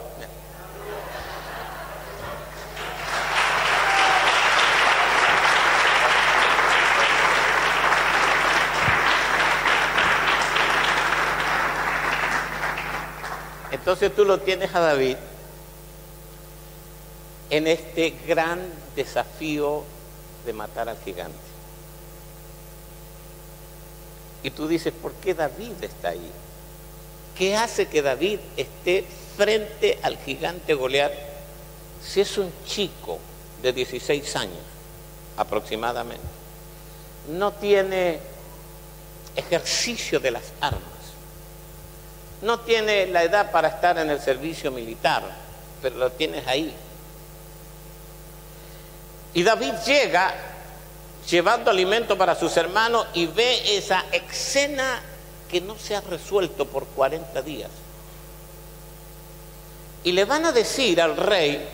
Entonces tú lo tienes a David en este gran desafío de matar al gigante. Y tú dices, ¿por qué David está ahí? ¿Qué hace que David esté frente al gigante Goliat si es un chico de 16 años aproximadamente? No tiene ejercicio de las armas. No tiene la edad para estar en el servicio militar, pero lo tienes ahí. Y David llega llevando alimento para sus hermanos y ve esa escena que no se ha resuelto por 40 días. Y le van a decir al rey,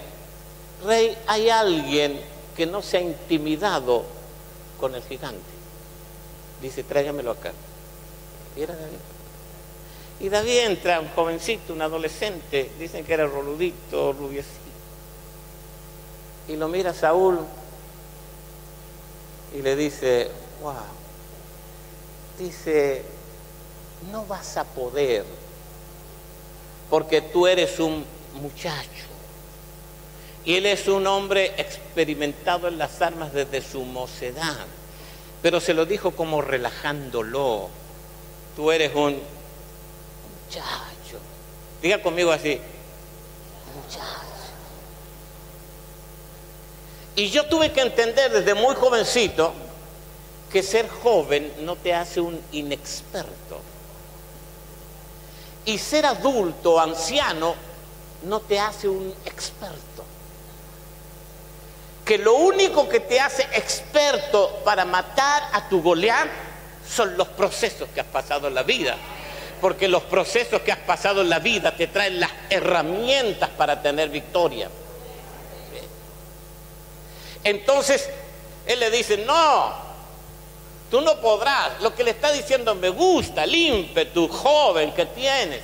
rey, hay alguien que no se ha intimidado con el gigante. Dice, tráigamelo acá. Y era David. Y David entra, un jovencito, un adolescente, dicen que era roludito, rubiecito. Y lo mira Saúl y le dice, wow, dice, no vas a poder, porque tú eres un muchacho. Y él es un hombre experimentado en las armas desde su mocedad, pero se lo dijo como relajándolo. Tú eres un muchacho. Diga conmigo así, muchacho. Y yo tuve que entender desde muy jovencito que ser joven no te hace un inexperto. Y ser adulto, anciano, no te hace un experto. que lo único que te hace experto para matar a tu Goliat son los procesos que has pasado en la vida. Porque los procesos que has pasado en la vida te traen las herramientas para tener victoria. Entonces, él le dice, no, tú no podrás. Lo que le está diciendo, me gusta el ímpetu joven que tienes,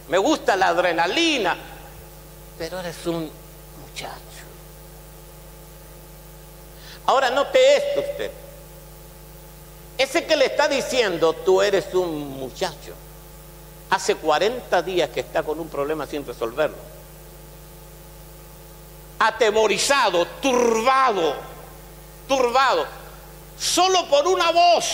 me gusta la adrenalina, pero eres un muchacho. Ahora note esto usted. Ese que le está diciendo, tú eres un muchacho, hace 40 días que está con un problema sin resolverlo. Atemorizado, turbado, solo por una voz,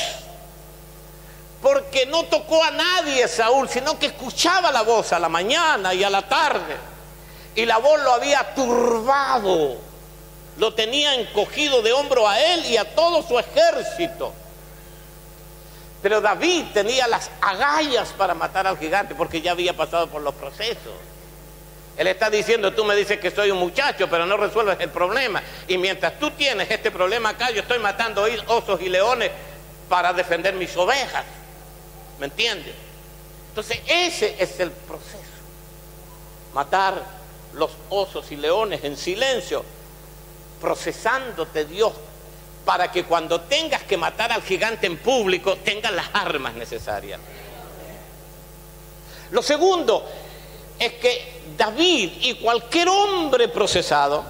porque no tocó a nadie Saúl, sino que escuchaba la voz a la mañana y a la tarde, y la voz lo había turbado, lo tenía encogido de hombro a él y a todo su ejército. Pero David tenía las agallas para matar al gigante, porque ya había pasado por los procesos. Él está diciendo, tú me dices que soy un muchacho, pero no resuelves el problema. Y mientras tú tienes este problema acá, yo estoy matando osos y leones para defender mis ovejas. ¿Me entiendes? Entonces ese es el proceso. Matar los osos y leones en silencio, procesándote Dios, para que cuando tengas que matar al gigante en público, tengas las armas necesarias. Lo segundo es que David y cualquier hombre procesado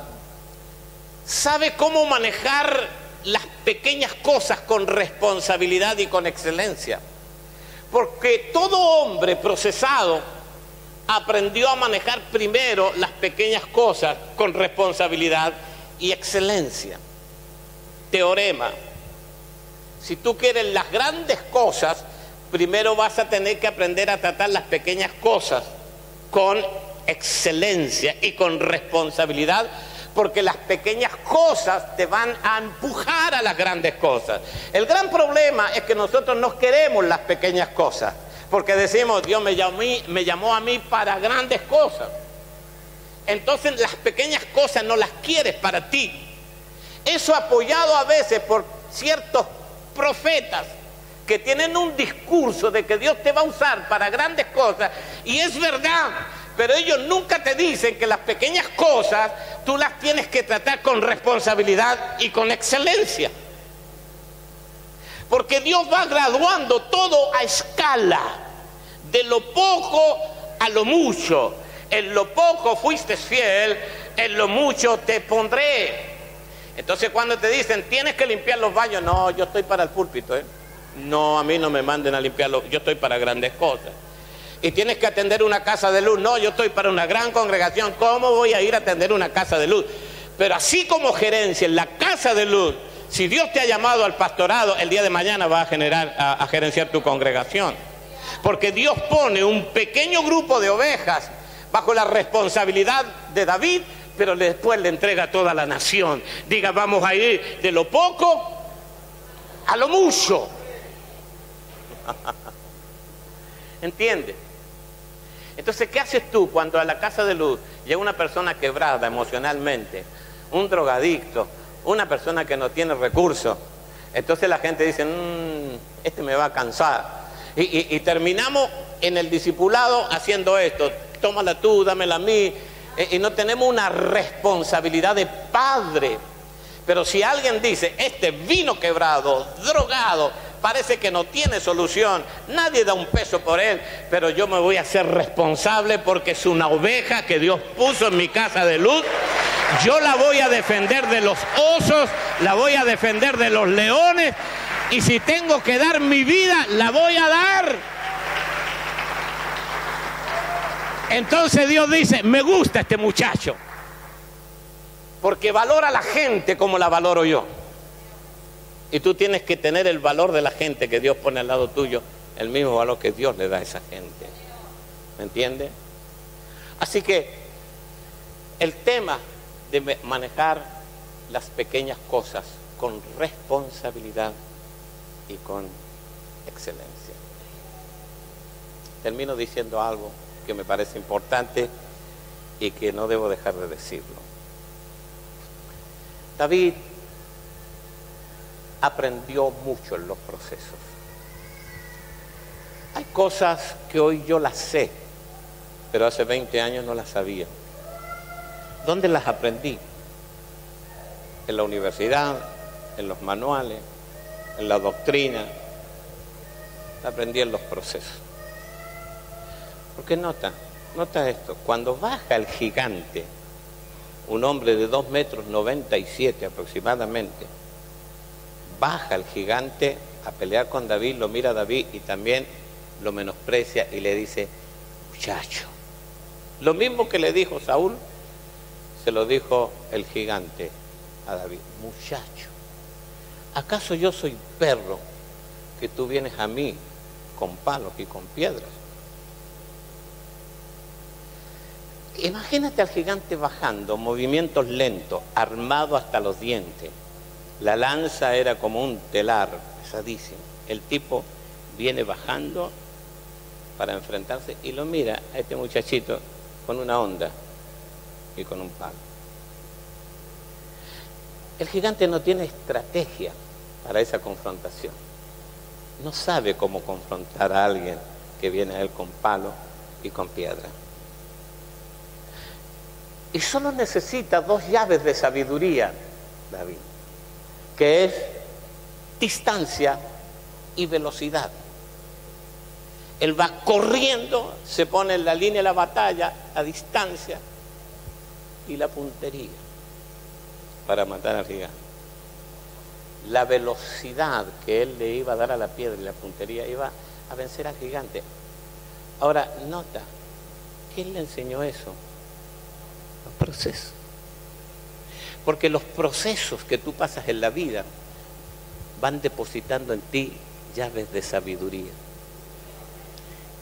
sabe cómo manejar las pequeñas cosas con responsabilidad y con excelencia. Porque todo hombre procesado aprendió a manejar primero las pequeñas cosas con responsabilidad y excelencia. Teorema: si tú quieres las grandes cosas, primero vas a tener que aprender a tratar las pequeñas cosas con excelencia y con responsabilidad, porque las pequeñas cosas te van a empujar a las grandes cosas. El gran problema es que nosotros no queremos las pequeñas cosas, porque decimos, Dios me llamó a mí para grandes cosas. Entonces las pequeñas cosas no las quieres para ti. Eso apoyado a veces por ciertos profetas que tienen un discurso de que Dios te va a usar para grandes cosas, y es verdad, pero ellos nunca te dicen que las pequeñas cosas tú las tienes que tratar con responsabilidad y con excelencia. Porque Dios va graduando todo a escala, de lo poco a lo mucho. En lo poco fuiste fiel, en lo mucho te pondré. Entonces cuando te dicen, tienes que limpiar los baños, no, yo estoy para el púlpito, no, a mí no me manden a limpiarlo, yo estoy para grandes cosas. Y tienes que atender una casa de luz, no, yo estoy para una gran congregación, ¿cómo voy a ir a atender una casa de luz? Pero así como gerencia en la casa de luz, si Dios te ha llamado al pastorado, el día de mañana va a gerenciar tu congregación. Porque Dios pone un pequeño grupo de ovejas bajo la responsabilidad de David, pero después le entrega a toda la nación. Diga, vamos a ir de lo poco a lo mucho. ¿Entiendes? Entonces, ¿qué haces tú cuando a la casa de luz llega una persona quebrada emocionalmente, un drogadicto, una persona que no tiene recursos? Entonces la gente dice, este me va a cansar. Y terminamos en el discipulado haciendo esto, tómala tú, dámela a mí. Y no tenemos una responsabilidad de padre. Pero si alguien dice, este vino quebrado, drogado, parece que no tiene solución, nadie da un peso por él, pero yo me voy a hacer responsable porque es una oveja que Dios puso en mi casa de luz. Yo la voy a defender de los osos, la voy a defender de los leones, y si tengo que dar mi vida, la voy a dar. Entonces Dios dice, me gusta este muchacho, porque valora a la gente como la valoro yo. Y tú tienes que tener el valor de la gente que Dios pone al lado tuyo, el mismo valor que Dios le da a esa gente. ¿Me entiendes? Así que el tema de manejar las pequeñas cosas con responsabilidad y con excelencia. Termino diciendo algo que me parece importante y que no debo dejar de decirlo. David aprendió mucho en los procesos. Hay cosas que hoy yo las sé, pero hace 20 años no las sabía. ¿Dónde las aprendí? En la universidad, en los manuales, en la doctrina. La aprendí en los procesos. Porque nota esto, cuando baja el gigante, un hombre de 2,97 metros aproximadamente, baja el gigante a pelear con David, lo mira a David y también lo menosprecia y le dice, muchacho. Lo mismo que le dijo Saúl, se lo dijo el gigante a David, muchacho. ¿Acaso yo soy perro que tú vienes a mí con palos y con piedras? Imagínate al gigante bajando, movimientos lentos, armado hasta los dientes. La lanza era como un telar, pesadísimo. El tipo viene bajando para enfrentarse y lo mira a este muchachito con una honda y con un palo. El gigante no tiene estrategia para esa confrontación. No sabe cómo confrontar a alguien que viene a él con palo y con piedra. Y solo necesita 2 llaves de sabiduría, David, que es distancia y velocidad. Él va corriendo, se pone en la línea de la batalla a distancia y la puntería para matar al gigante. La velocidad que él le iba a dar a la piedra y la puntería iba a vencer al gigante. Ahora, nota, ¿quién le enseñó eso? Los procesos. Porque los procesos que tú pasas en la vida van depositando en ti llaves de sabiduría.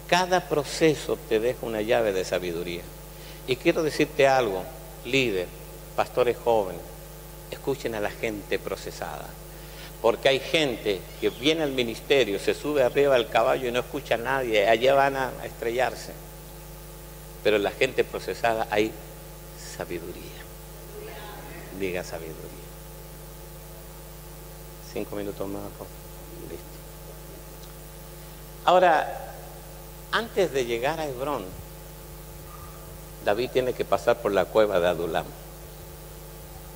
Cada proceso te deja una llave de sabiduría. Y quiero decirte algo, líder, pastores jóvenes, escuchen a la gente procesada. Porque hay gente que viene al ministerio, se sube arriba del caballo y no escucha a nadie, allá van a estrellarse. Pero en la gente procesada hay sabiduría. Diga sabiduría. 5 minutos más, por favor. Listo. Ahora, antes de llegar a Hebrón, David tiene que pasar por la cueva de Adulam.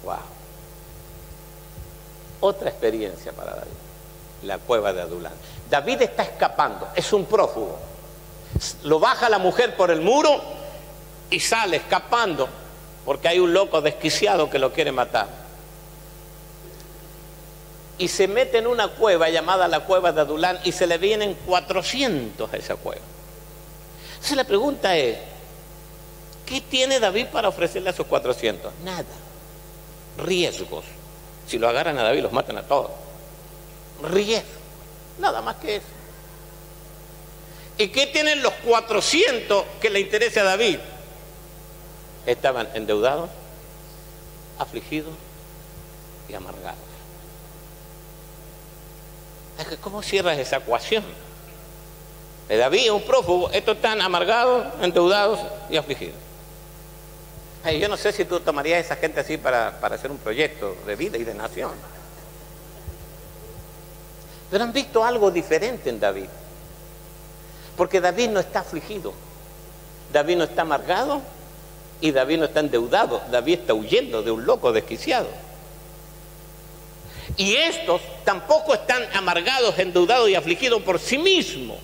Wow. Otra experiencia para David, la cueva de Adulam. David está escapando, es un prófugo. Lo baja la mujer por el muro y sale escapando porque hay un loco desquiciado que lo quiere matar. Y se mete en una cueva llamada la cueva de Adulam y se le vienen 400 a esa cueva. Entonces la pregunta es, ¿qué tiene David para ofrecerle a esos 400? Nada. Riesgos. Si lo agarran a David, los matan a todos. Riesgos. Nada más que eso. ¿Y qué tienen los 400 que le interese a David? Estaban endeudados, afligidos y amargados. ¿Cómo cierras esa ecuación? David es un prófugo, estos están amargados, endeudados y afligidos. Yo no sé si tú tomarías a esa gente así para hacer un proyecto de vida y de nación. Pero han visto algo diferente en David. Porque David no está afligido, David no está amargado y David no está endeudado. David está huyendo de un loco desquiciado. Y estos tampoco están amargados, endeudados y afligidos por sí mismos.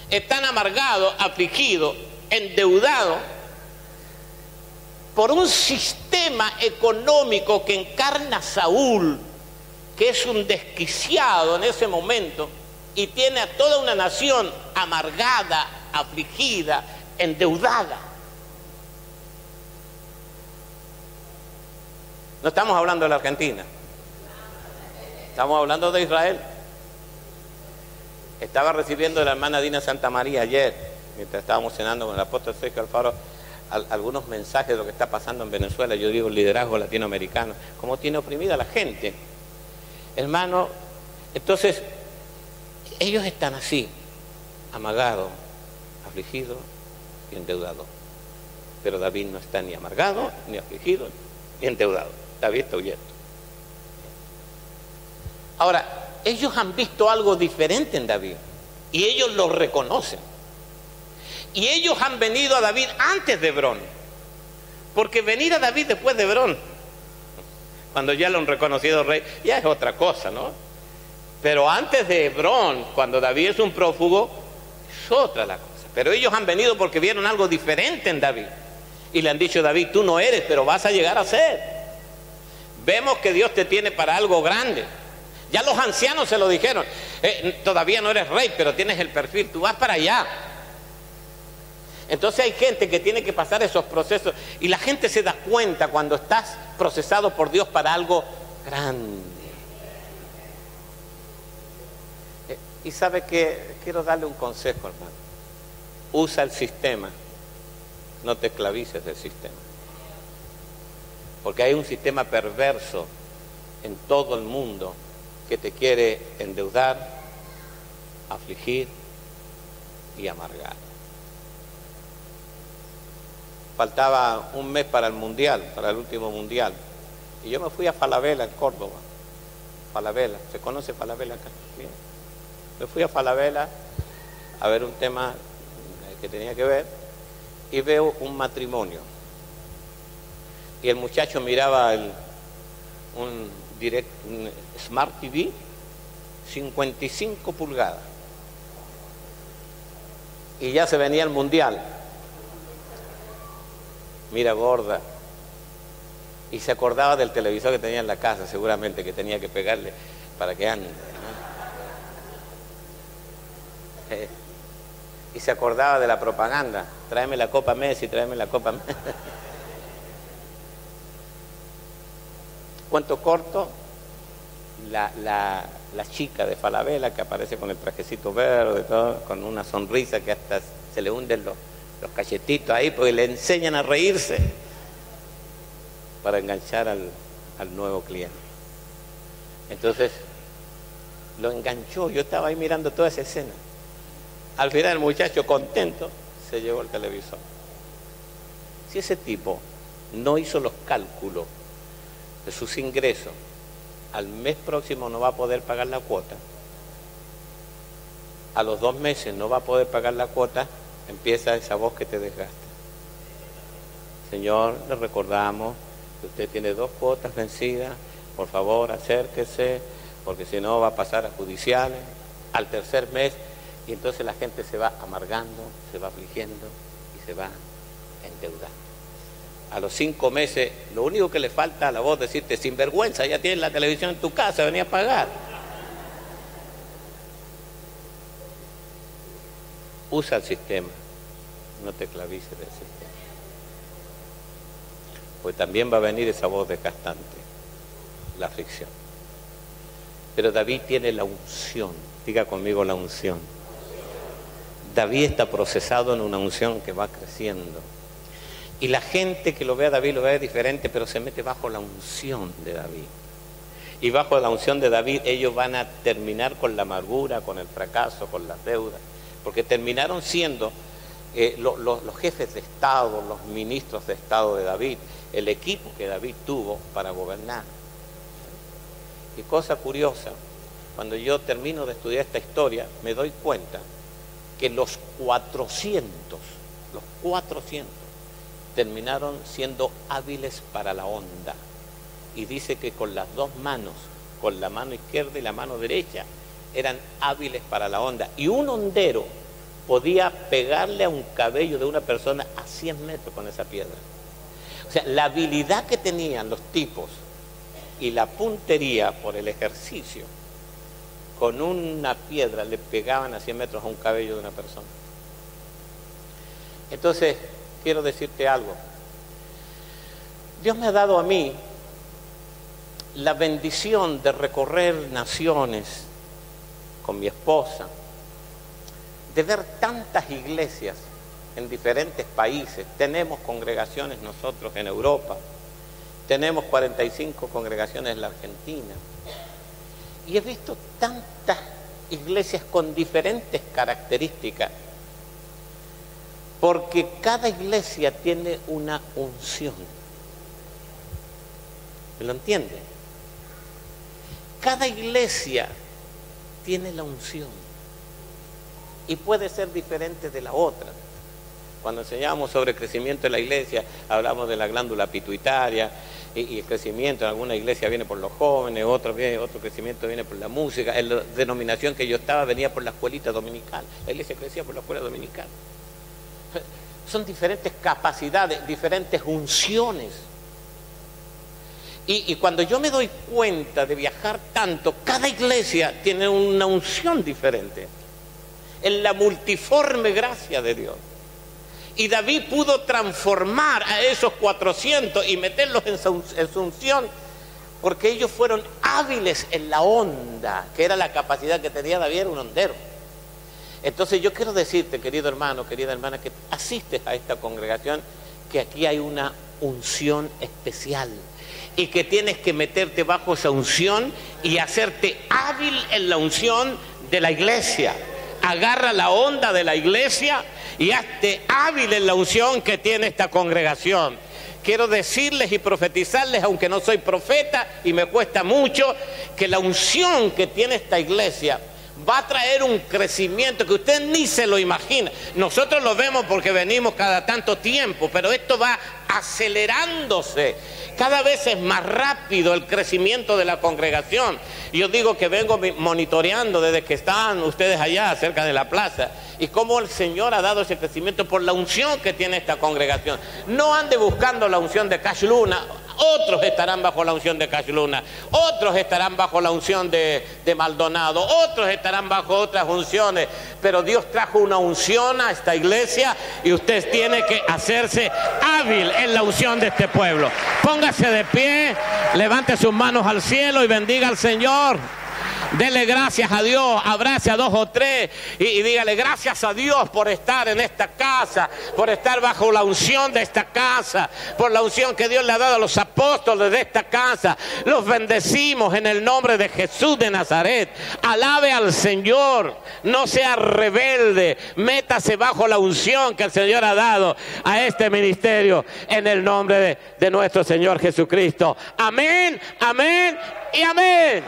Están amargados, afligidos, endeudados por un sistema económico que encarna Saúl, que es un desquiciado en ese momento y tiene a toda una nación amargada, afligida, endeudada. No estamos hablando de la Argentina, estamos hablando de Israel. Estaba recibiendo de la hermana Dina Santa María ayer, mientras estábamos cenando con el apóstol Sergio Alfaro, algunos mensajes de lo que está pasando en Venezuela. Yo digo el liderazgo latinoamericano, cómo tiene oprimida a la gente, hermano. Entonces ellos están así, amargados, afligidos y endeudados. Pero David no está ni amargado, ni afligido, ni endeudado. David está huyendo. Ahora, ellos han visto algo diferente en David y ellos lo reconocen. Y ellos han venido a David antes de Hebrón, porque venir a David después de Hebrón, cuando ya lo han reconocido rey, ya es otra cosa, ¿no? Pero antes de Hebrón, cuando David es un prófugo, es otra la cosa. Pero ellos han venido porque vieron algo diferente en David y le han dicho: David, tú no eres, pero vas a llegar a ser. Vemos que Dios te tiene para algo grande. Ya los ancianos se lo dijeron: todavía no eres rey, pero tienes el perfil, tú vas para allá. Entonces hay gente que tiene que pasar esos procesos y la gente se da cuenta cuando estás procesado por Dios para algo grande. Y sabe que quiero darle un consejo, hermano. Usa el sistema, no te esclavices del sistema. Porque hay un sistema perverso en todo el mundo que te quiere endeudar, afligir y amargar. Faltaba un mes para el mundial, para el último mundial, y yo me fui a Falabella, en Córdoba. Falabella, ¿se conoce Falabella acá? Bien. Me fui a Falabella a ver un tema que tenía que ver y veo un matrimonio. Y el muchacho miraba un Smart TV 55 pulgadas. Y ya se venía el mundial. Mira, gorda. Y se acordaba del televisor que tenía en la casa, seguramente, que tenía que pegarle para que ande, ¿no? Y se acordaba de la propaganda: tráeme la Copa Messi, tráeme la Copa Messi. Cuento corto, la chica de Falabella, que aparece con el trajecito verde, todo, con una sonrisa que hasta se le hunden los cachetitos ahí, porque le enseñan a reírse para enganchar al nuevo cliente. Entonces lo enganchó. Yo estaba ahí mirando toda esa escena. Al final el muchacho, contento, se llevó el televisor. Si ese tipo no hizo los cálculos de sus ingresos, al mes próximo no va a poder pagar la cuota, a los 2 meses no va a poder pagar la cuota, empieza esa voz que te desgasta. Señor, le recordamos que usted tiene 2 cuotas vencidas, por favor acérquese, porque si no va a pasar a judiciales. Al tercer mes, y entonces la gente se va amargando, se va afligiendo y se va endeudando. A los 5 meses, lo único que le falta a la voz es decirte: sinvergüenza, ya tienes la televisión en tu casa, venía a pagar. Usa el sistema, no te esclavices del sistema. Pues también va a venir esa voz desgastante, la aflicción. Pero David tiene la unción, diga conmigo la unción. David está procesado en una unción que va creciendo. Y la gente que lo ve a David lo ve diferente, pero se mete bajo la unción de David. Y bajo la unción de David ellos van a terminar con la amargura, con el fracaso, con las deudas. Porque terminaron siendo los jefes de Estado, los ministros de Estado de David, el equipo que David tuvo para gobernar. Y cosa curiosa, cuando yo termino de estudiar esta historia, me doy cuenta que los 400 terminaron siendo hábiles para la honda. Y dice que con las 2 manos, con la mano izquierda y la mano derecha, eran hábiles para la honda. Y un hondero podía pegarle a un cabello de una persona a 100 metros con esa piedra. O sea, la habilidad que tenían los tipos y la puntería por el ejercicio, con una piedra le pegaban a 100 metros a un cabello de una persona. Entonces, quiero decirte algo. Dios me ha dado a mí la bendición de recorrer naciones con mi esposa, de ver tantas iglesias en diferentes países. Tenemos congregaciones nosotros en Europa, tenemos 45 congregaciones en la Argentina, y he visto tantas iglesias con diferentes características, porque cada iglesia tiene una unción. ¿Me lo entiende? Cada iglesia tiene la unción y puede ser diferente de la otra. Cuando enseñamos sobre el crecimiento de la iglesia, hablamos de la glándula pituitaria y el crecimiento en alguna iglesia viene por los jóvenes, otro crecimiento viene por la música. En la denominación que yo estaba venía por la escuelita dominical. La iglesia crecía por la escuela dominical. Son diferentes capacidades, diferentes unciones. Y cuando yo me doy cuenta de viajar tanto, cada iglesia tiene una unción diferente. En la multiforme gracia de Dios. Y David pudo transformar a esos 400 y meterlos en su unción, porque ellos fueron hábiles en la onda, que era la capacidad que tenía David, era un hondero. Entonces yo quiero decirte, querido hermano, querida hermana, que asistes a esta congregación, que aquí hay una unción especial y que tienes que meterte bajo esa unción y hacerte hábil en la unción de la iglesia. Agarra la onda de la iglesia y hazte hábil en la unción que tiene esta congregación. Quiero decirles y profetizarles, aunque no soy profeta y me cuesta mucho, que la unción que tiene esta iglesia va a traer un crecimiento que usted ni se lo imagina. Nosotros lo vemos porque venimos cada tanto tiempo, pero esto va acelerándose. Cada vez es más rápido el crecimiento de la congregación. Yo digo que vengo monitoreando desde que están ustedes allá cerca de la plaza y cómo el Señor ha dado ese crecimiento por la unción que tiene esta congregación. No ande buscando la unción de Cash Luna. Otros estarán bajo la unción de Cash Luna, otros estarán bajo la unción de Maldonado, otros estarán bajo otras unciones, pero Dios trajo una unción a esta iglesia y usted tiene que hacerse hábil en la unción de este pueblo. Póngase de pie, levante sus manos al cielo y bendiga al Señor. Dele gracias a Dios, abrace a 2 o 3 y dígale gracias a Dios por estar en esta casa, por estar bajo la unción de esta casa, por la unción que Dios le ha dado a los apóstoles de esta casa. Los bendecimos en el nombre de Jesús de Nazaret. Alabe al Señor, no sea rebelde, métase bajo la unción que el Señor ha dado a este ministerio en el nombre de nuestro Señor Jesucristo. Amén, amén y amén.